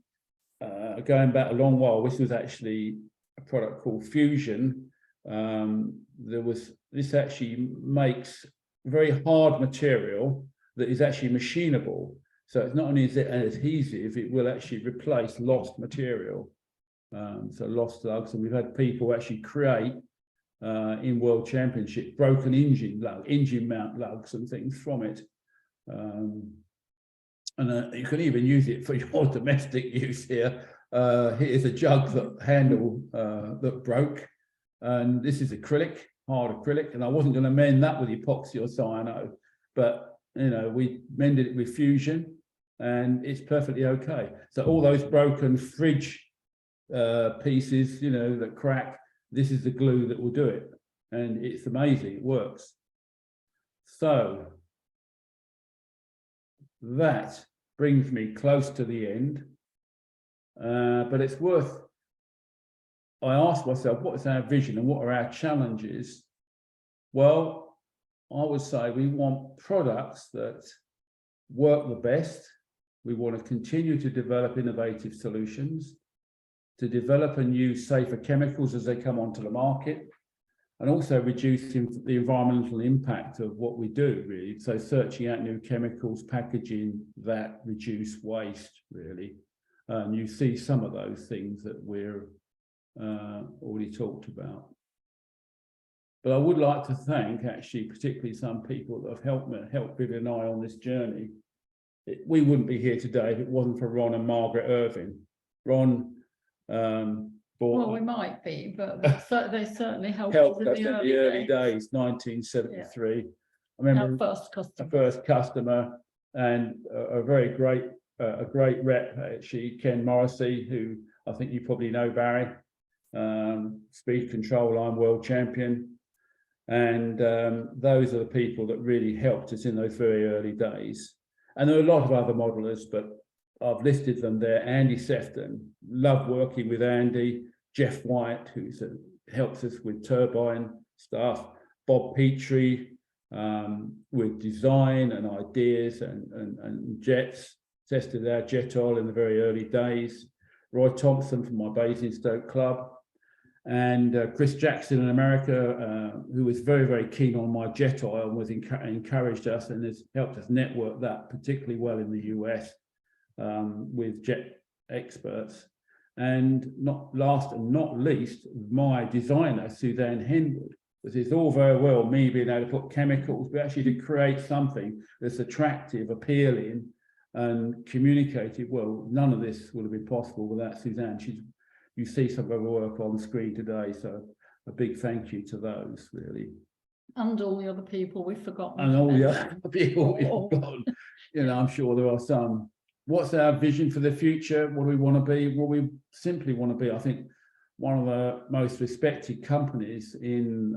going back a long while, this was actually a product called Fusion. This actually makes very hard material that is actually machinable. So it's not only is it an adhesive, it will actually replace lost material. So lost lugs, and we've had people actually create in World Championship broken engine mount lugs and things from it. And you can even use it for your domestic use here. Here's a jug handle that broke, and this is acrylic, hard acrylic, and I wasn't going to mend that with epoxy or cyano, but you know, we mended it with Fusion, and it's perfectly okay. So all those broken fridge pieces, you know, that crack, this is the glue that will do it, and it's amazing, it works. So that brings me close to the end, but it's worth, I asked myself, what is our vision and what are our challenges? Well, I would say we want products that work the best. We want to continue to develop innovative solutions, to develop and use safer chemicals as they come onto the market, and also reducing the environmental impact of what we do, really. So searching out new chemicals, packaging that reduce waste, really. And you see some of those things that we're already talked about. But I would like to thank, actually, particularly some people that have helped Vivienne and I on this journey. We wouldn't be here today if it wasn't for Ron and Margaret Irvin. Ron, well, we might be, but they certainly helped us in in the early days, 1973. Yeah. I remember our first customer, and a great rep, actually, Ken Morrissey, who I think you probably know, Barry. Speed Control, I'm world champion. And those are the people that really helped us in those very early days. And there are a lot of other modelers, but I've listed them there. Andy Sefton, love working with Andy. Jeff White, who helps us with turbine stuff. Bob Petrie with design and ideas and jets. Tested our jet oil in the very early days. Roy Thompson from my Basingstoke club. And Chris Jackson in America, who was very, very keen on my jet oil and was encouraged us and has helped us network that particularly well in the US with jet experts. And not last and not least, my designer, Suzanne Henwood, because it's all very well me being able to put chemicals, but actually to create something that's attractive, appealing, and communicated well. None of this would have been possible without Suzanne. You see some of her work on screen today, so a big thank you to those, really. And all the other people we've forgotten. And all the other people we've forgotten. You know, I'm sure there are some. What's our vision for the future? What do we want to be? Well, we simply want to be, I think, one of the most respected companies in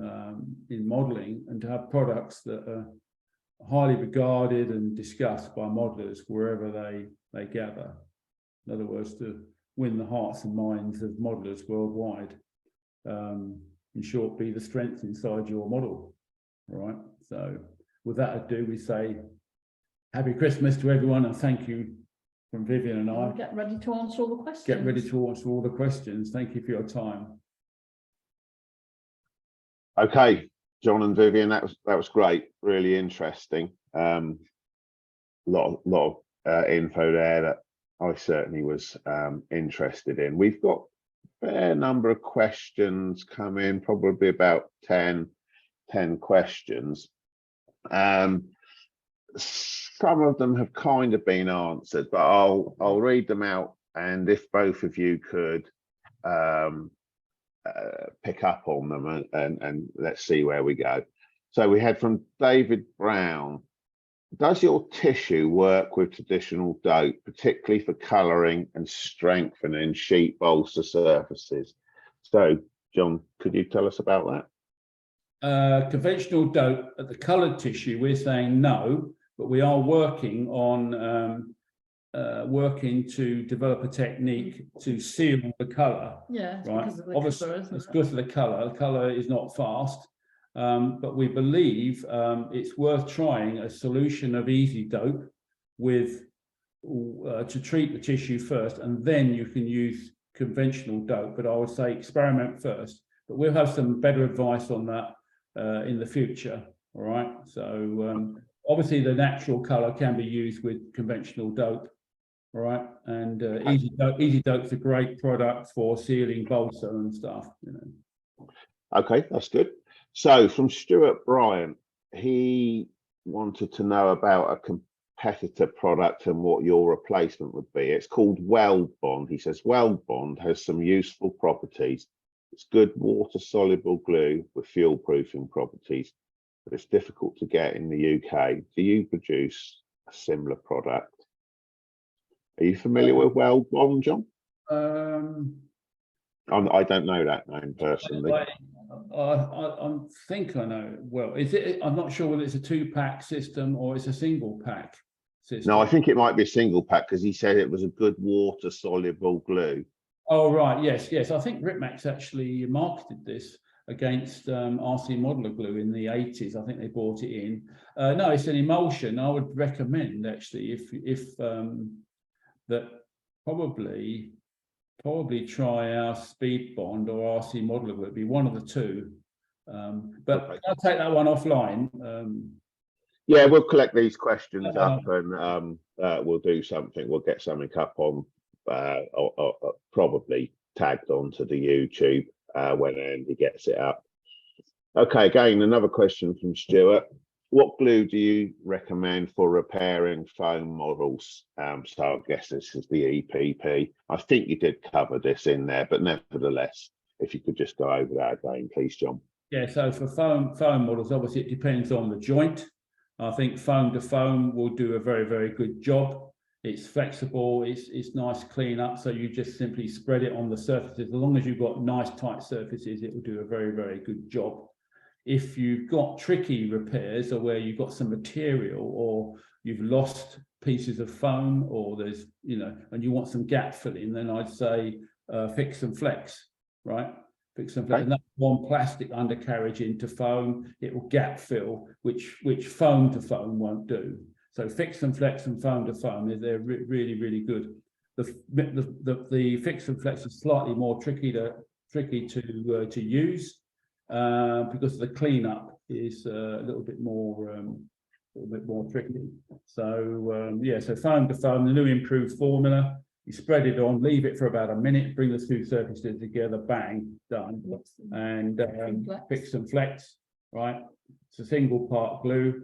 modelling, and to have products that are highly regarded and discussed by modelers wherever they gather. In other words, to win the hearts and minds of modelers worldwide. In short, be the strength inside your model. All right. So with that ado, we say Happy Christmas to everyone, and thank you from Vivienne and I. We'll get ready to answer all the questions. Get ready to answer all the questions. Thank you for your time. Okay, John and Vivienne, that was great. Really interesting. Lot of info there that I certainly was interested in. We've got a fair number of questions come in, probably about 10 questions. Some of them have kind of been answered, but I'll read them out, and if both of you could pick up on them and let's see where we go. So we had from David Brown. Does your tissue work with traditional dope, particularly for colouring and strengthening sheet bolster surfaces? So, John, could you tell us about that? Conventional dope, the coloured tissue, we're saying no, but we are working on working to develop a technique to seal the colour. Yeah, it's Right. because of the Obviously, colour, isn't it's it? good for the colour. The colour is not fast, but we believe it's worth trying a solution of easy dope with to treat the tissue first, and then you can use conventional dope. But I would say experiment first. But we'll have some better advice on that in the future. All right. So obviously, the natural colour can be used with conventional dope. All right, and easy dope's a great product for sealing balsa and stuff. You know. Okay, that's good. So from Stuart Bryant, he wanted to know about a competitor product and what your replacement would be. It's called Weld Bond. He says Weld Bond has some useful properties. It's good water soluble glue with fuel proofing properties, but it's difficult to get in the UK. Do you produce a similar product? Are you familiar with Weld Bond, John? I don't know that name personally. I think I know it well. Is it? I'm not sure whether it's a 2-pack system or it's a single pack system. No, I think it might be a single pack because he said it was a good water soluble glue. Oh right, yes. I think Ripmax actually marketed this against RC modeler glue in the 80s. I think they brought it in. No, it's an emulsion. I would recommend actually if that probably try our Speed Bond or RC modeler glue. It'd be one of the two. But okay. I'll take that one offline. Yeah, we'll collect these questions up and we'll do something. We'll get something up on or probably tagged onto the YouTube when Andy gets it up. Okay, again, another question from Stuart. What glue do you recommend for repairing foam models? So I guess this is the EPP. I think you did cover this in there, but nevertheless, if you could just go over that again, please, John. Yeah, so for foam models, obviously it depends on the joint. I think foam to foam will do a very, very good job. It's flexible, it's nice clean up, so you just simply spread it on the surfaces. As long as you've got nice tight surfaces, it will do a very, very good job. If you've got tricky repairs or where you've got some material or you've lost pieces of foam or there's, and you want some gap filling, then I'd say fix and flex, right? Fix and flex. And that's one plastic undercarriage into foam. It will gap fill, which foam to foam won't do. So fix and flex and foam to foam, they're really, really good. The fix and flex is slightly more tricky to use. Because the cleanup is a little bit more tricky. So yeah, so foam to foam, the new improved formula. You spread it on, leave it for about a minute, bring the two surfaces together, bang, done. And fix and flex, right? It's a single part glue,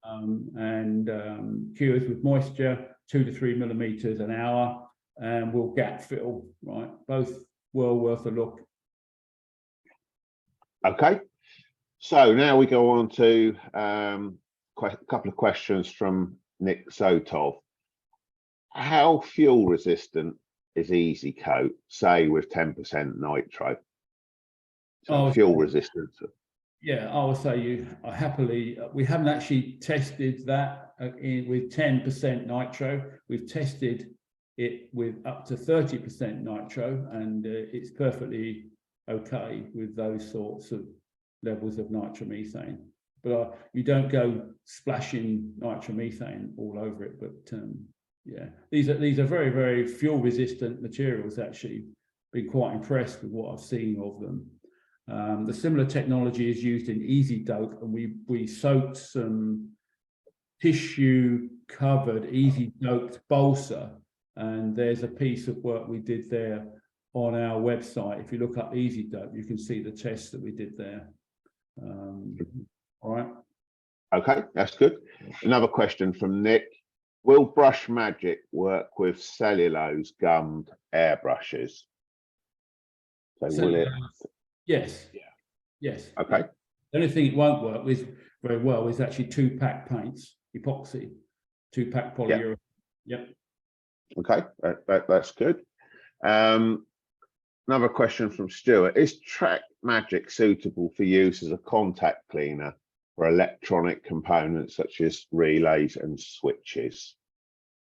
and cures with moisture, 2 to 3 millimeters an hour, and will gap fill, right? Both well worth a look. Okay, so now we go on to a couple of questions from Nick Zotov. How fuel resistant is Easy Coat, say with 10% nitro? So fuel resistant. Yeah, I would say we haven't actually tested that with 10% nitro. We've tested it with up to 30% nitro, and it's perfectly okay with those sorts of levels of nitromethane. But you don't go splashing nitromethane all over it. But yeah, these are very, very fuel resistant materials. Actually, been quite impressed with what I've seen of them. The similar technology is used in Easy Dope, and we soaked some tissue covered Easy Doped balsa, and there's a piece of work we did there on our website. If you look up Easy Dope, you can see the tests that we did there. All right. Okay, that's good. Another question from Nick. Will Brush Magic work with cellulose gummed airbrushes? So will it? Yes. Yeah. Yes. Okay. The only thing it won't work with very well is actually 2-pack paints, epoxy, 2-pack polyurethane. Yep. Okay, that's good. Another question from Stuart. Is Track Magic suitable for use as a contact cleaner for electronic components such as relays and switches?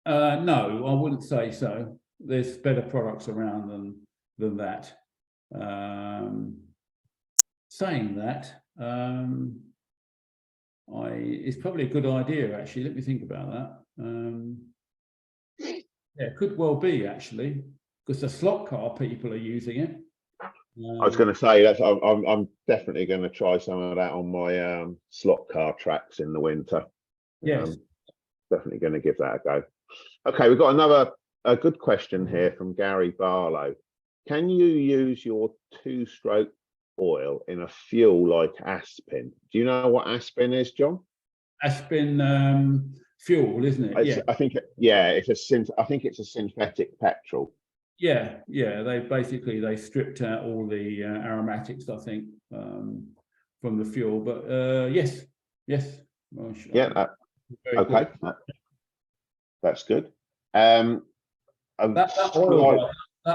No, I wouldn't say so. There's better products around than that. Saying that, it's probably a good idea, actually. Let me think about that. Yeah, it could well be, actually, because the slot car people are using it. I was going to say that I'm definitely going to try some of that on my slot car tracks in the winter. Yes. Definitely going to give that a go. Okay, we've got a good question here from Gary Barlow. Can you use your two-stroke oil in a fuel like Aspen? Do you know what Aspen is, John? Aspen fuel, isn't it? Yeah. I think it's a synthetic petrol. Yeah. They stripped out all the aromatics, I think, from the fuel. But yes. Well, yeah. Okay. Good. That's good. That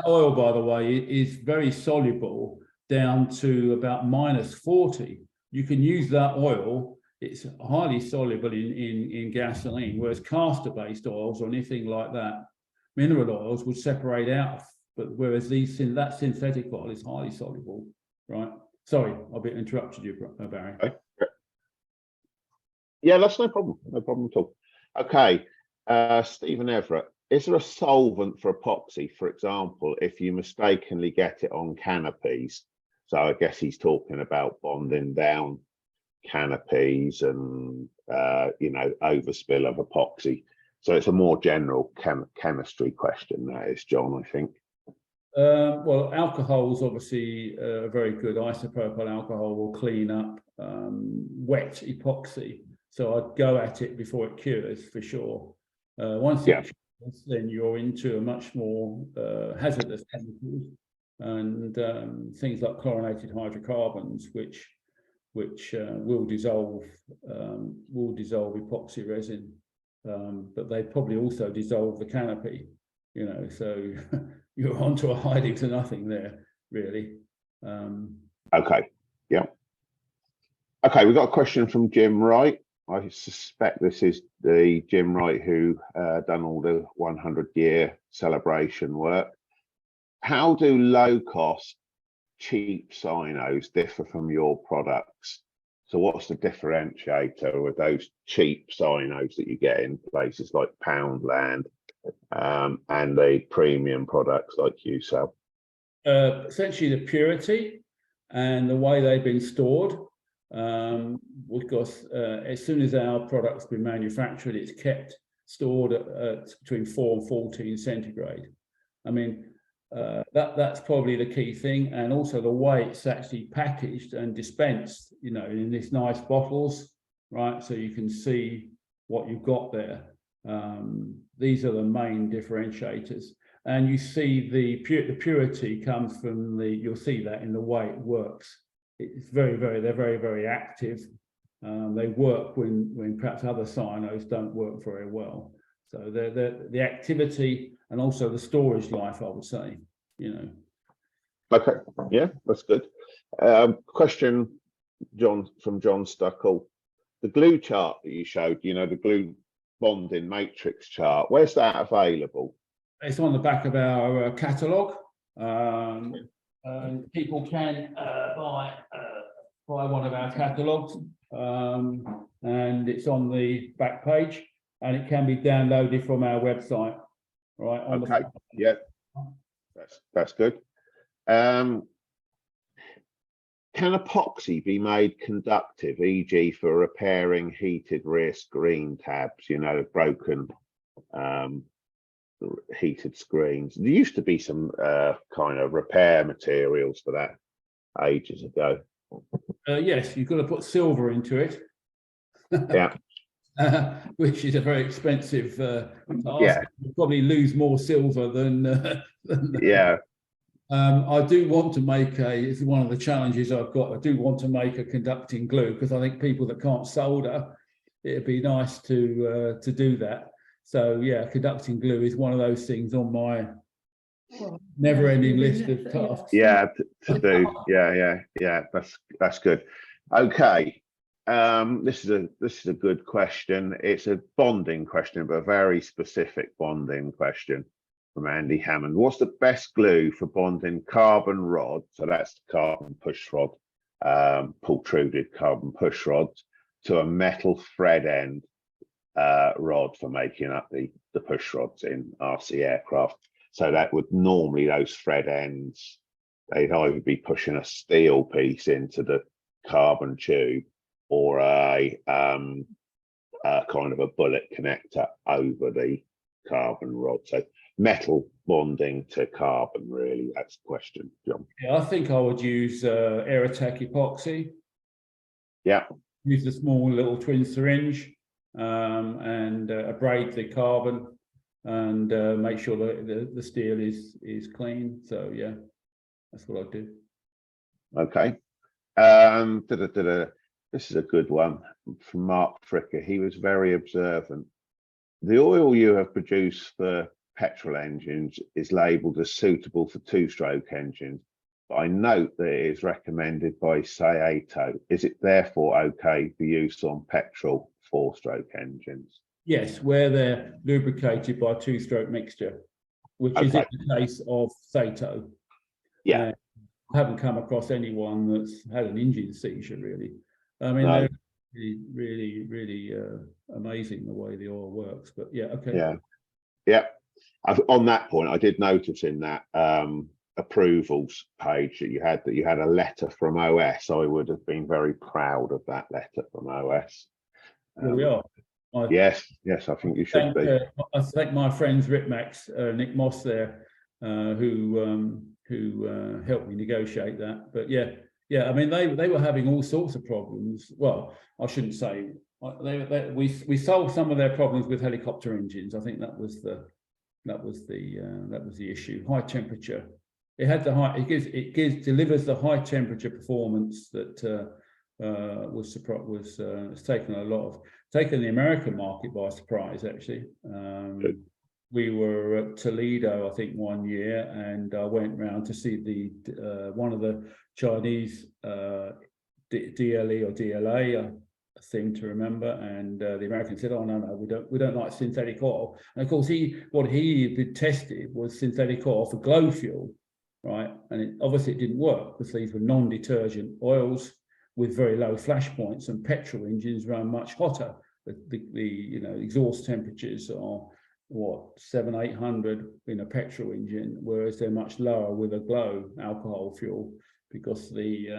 oil, by the way, is very soluble down to about -40. You can use that oil. It's highly soluble in gasoline, whereas castor-based oils or anything like that, mineral oils, would separate out. But whereas that synthetic oil is highly soluble, right? Sorry, I've interrupted you, Barry. Okay. Yeah, that's no problem. No problem at all. Okay, Stephen Everett. Is there a solvent for epoxy, for example, if you mistakenly get it on canopies? So I guess he's talking about bonding down canopies and, overspill of epoxy. So it's a more general chemistry question, that is, John, I think. Well, alcohols obviously are very good. Isopropyl alcohol will clean up wet epoxy. So I'd go at it before it cures, for sure. Once it cures, then you're into a much more hazardous chemicals and things like chlorinated hydrocarbons, which will dissolve epoxy resin, but they probably also dissolve the canopy. So you're onto a hiding to nothing there, really. Okay. Yeah. Okay, we've got a question from Jim Wright. I suspect this is the Jim Wright who done all the 100-year celebration work. How do low-cost, cheap cynos differ from your products? So what's the differentiator with those cheap cynos that you get in places like Poundland and the premium products like you sell? Essentially the purity and the way they've been stored. Because as soon as our product's been manufactured, it's kept stored at between 4 and 14 centigrade. I mean, that's probably the key thing, and also the way it's actually packaged and dispensed, in these nice bottles, right? So you can see what you've got there. These are the main differentiators, and you see the purity comes from you'll see that in the way it works. It's they're very active. They work when perhaps other cynos don't work very well. So the activity and also the storage life, I would say, Okay, yeah, that's good. Question, John, from John Stuckle. The glue chart that you showed, the glue bonding matrix chart, where's that available? It's on the back of our catalogue. People can buy one of our catalogues, and it's on the back page, and it can be downloaded from our website. Right. Okay. Yeah, that's good. Can epoxy be made conductive, e.g., for repairing heated rear screen tabs? Broken heated screens. There used to be some kind of repair materials for that ages ago. Yes, you've got to put silver into it. Yeah. Which is a very expensive task. Yeah. You probably lose more silver than yeah. I do want to make it's one of the challenges I've got. I do want to make a conducting glue, because I think people that can't solder, it'd be nice to do that. So yeah, conducting glue is one of those things on my never-ending list of tasks. Yeah, to do. Yeah. That's good. Okay. this is a good question. It's a bonding question, but a very specific bonding question from Andy Hammond. What's the best glue for bonding carbon rod? So that's the carbon push rod, pultruded carbon push rods, to a metal thread end rod for making up the push rods in RC aircraft. So that would normally, those thread ends, they'd either be pushing a steel piece into the carbon tube or a kind of a bullet connector over the carbon rod. So metal bonding to carbon, really, that's the question, John. Yeah, I think I would use Aerotech Epoxy. Yeah. Use the small little twin syringe and abrade the carbon and make sure that the steel is clean. So yeah, that's what I do. Okay. This is a good one from Mark Fricker. He was very observant. The oil you have produced for petrol engines is labelled as suitable for two-stroke engines, but I note that it is recommended by Saeto. Is it therefore okay for use on petrol four-stroke engines? Yes, where they're lubricated by two-stroke mixture, which is in the case of Saeto. Yeah. I haven't come across anyone that's had an engine seizure, really. I mean, No. they're really amazing the way the oil works. But yeah, okay. Yeah. Yeah. On that point, I did notice in that approvals page that you had a letter from OS. I would have been very proud of that letter from OS. Here we are. Yes, I think you should be. I thank my friends Rick Max, Nick Moss there, who helped me negotiate that. But yeah, I mean they were having all sorts of problems. Well, I shouldn't say we solved some of their problems with helicopter engines. I think that was the issue. High temperature. It had the high. It delivers the high temperature performance that was taken the American market by surprise, actually. We were at Toledo, I think, one year, and I went round to see the one of the Chinese DLE or DLA thing to remember, and the American said, "Oh no, we don't like synthetic oil." And of course, what he had tested was synthetic oil for glow fuel, right? And obviously it didn't work because these were non-detergent oils with very low flash points, and petrol engines run much hotter. The exhaust temperatures are 700-800 in a petrol engine, whereas they're much lower with a glow alcohol fuel, because the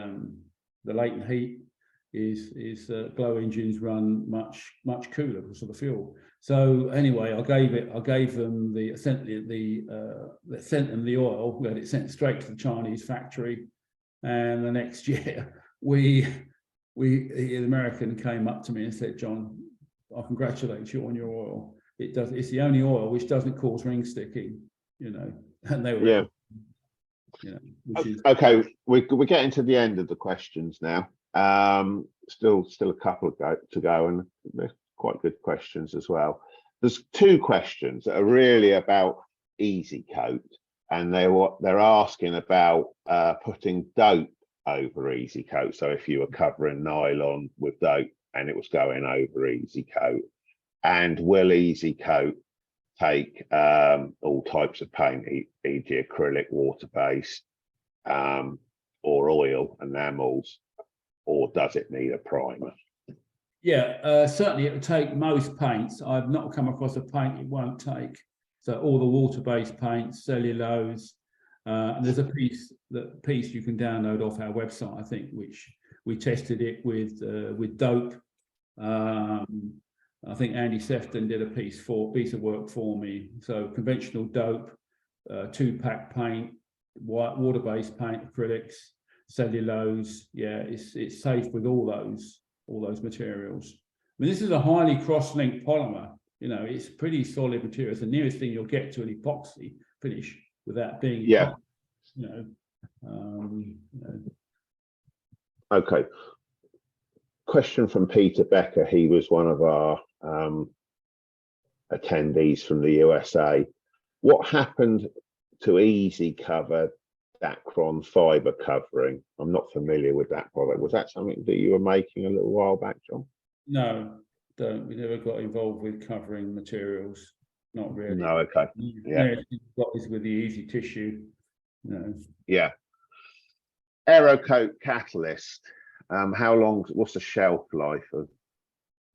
latent heat is glow engines run much cooler because of the fuel. So anyway, sent them the oil. We had it sent straight to the Chinese factory, and the next year the American came up to me and said, "John, I congratulate you on your oil. It's the only oil which doesn't cause ring sticking," and they were, okay. We're getting to the end of the questions now. Still a couple to go, and they're quite good questions as well. There's two questions that are really about Easy Coat, and they're asking about putting dope over Easy Coat. So if you were covering nylon with dope and it was going over Easy Coat, and will Easy Coat take all types of paint, e.g. acrylic, water-based, or oil enamels, or does it need a primer? Yeah, certainly it would take most paints. I've not come across a paint it won't take. So all the water-based paints, cellulose, and there's a piece you can download off our website, I think, which we tested it with dope. I think Andy Sefton did a piece of work for me. So conventional dope, 2-pack paint, water-based paint, acrylics, cellulose. Yeah, it's safe with all those materials. I mean, this is a highly cross-linked polymer. It's pretty solid material. It's the nearest thing you'll get to an epoxy finish without being Okay. Question from Peter Becker. He was one of our attendees from the USA. What happened to Easy Cover Dacron fibre covering. I'm not familiar with that product. Was that something that you were making a little while back, John? No, don't. We never got involved with covering materials. Not really. No, okay. Yeah. Nearest we've got is with the easy tissue. No. Yeah. Aerocoat catalyst. How long? What's the shelf life of?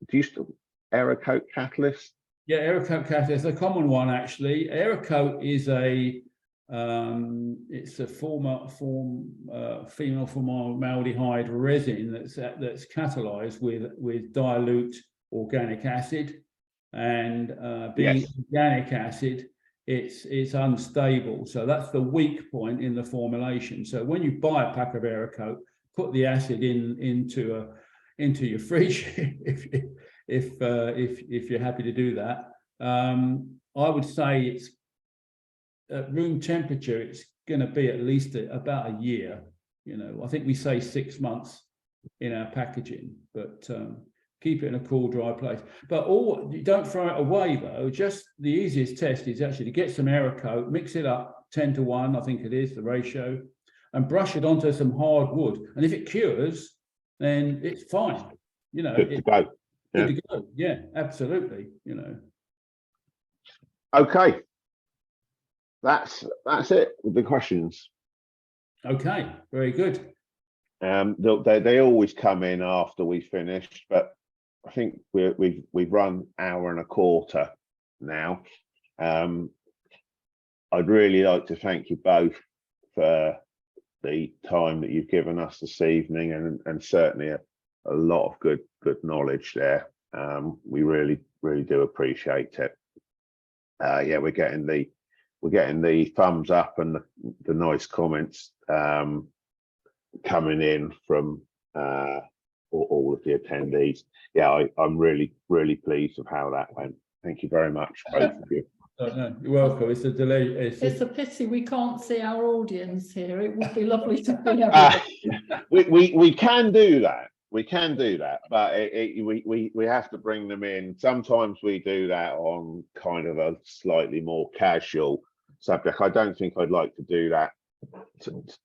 Do you still Aerocoat catalyst? Yeah, Aerocoat catalyst, a common one actually. Aerocoat is a it's a female formaldehyde resin that's catalyzed with dilute organic acid, and being Yes. organic acid, it's unstable. So that's the weak point in the formulation. So when you buy a pack of Aerocoat, put the acid into your fridge if you're happy to do that. I would say it's at room temperature, it's going to be at least about a year. You know, I think we say 6 months in our packaging, but keep it in a cool, dry place. But you don't throw it away though. Just the easiest test is actually to get some Aerocoat, mix it up 10:1, I think it is the ratio, and brush it onto some hard wood. And if it cures, then it's fine. You know, Good to go. Good to go. Yeah, absolutely. You know. Okay. That's it with the questions. Okay, very good. They always come in after we finish, but I think we've run hour and a quarter now. I'd really like to thank you both for the time that you've given us this evening, and certainly a lot of good knowledge there. We really do appreciate it. Yeah, we're getting the thumbs up and the nice comments coming in from all of the attendees. Yeah, I'm really pleased with how that went. Thank you very much, both of you. Oh, no, you're welcome. It's a delay. It's a pity we can't see our audience here. It would be lovely to see everybody. We can do that. We can do that, but we have to bring them in. Sometimes we do that on kind of a slightly more casual subject. I don't think I'd like to do that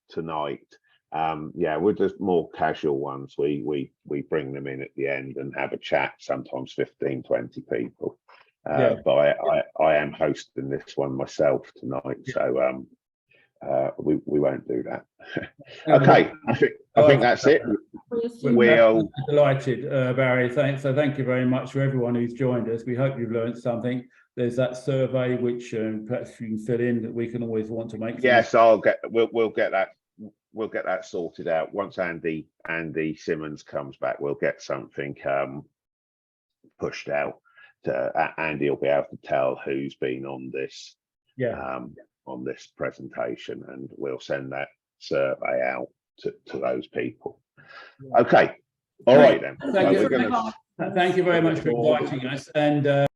tonight. Yeah, with the more casual ones, we bring them in at the end and have a chat, sometimes 15, 20 people. Yeah. But I am hosting this one myself tonight, so we won't do that. Okay, I think that's it. We're delighted, Barry. Thank you very much for everyone who's joined us. We hope you've learned something. There's that survey which perhaps you can fill in that we can always want to make. Yes, we'll get that sorted out once Andy Simmons comes back. We'll get something pushed out. Andy will be able to tell who's been on this. On this presentation, and we'll send that survey out to those people. Okay, all right then. Thank you very much for inviting us, and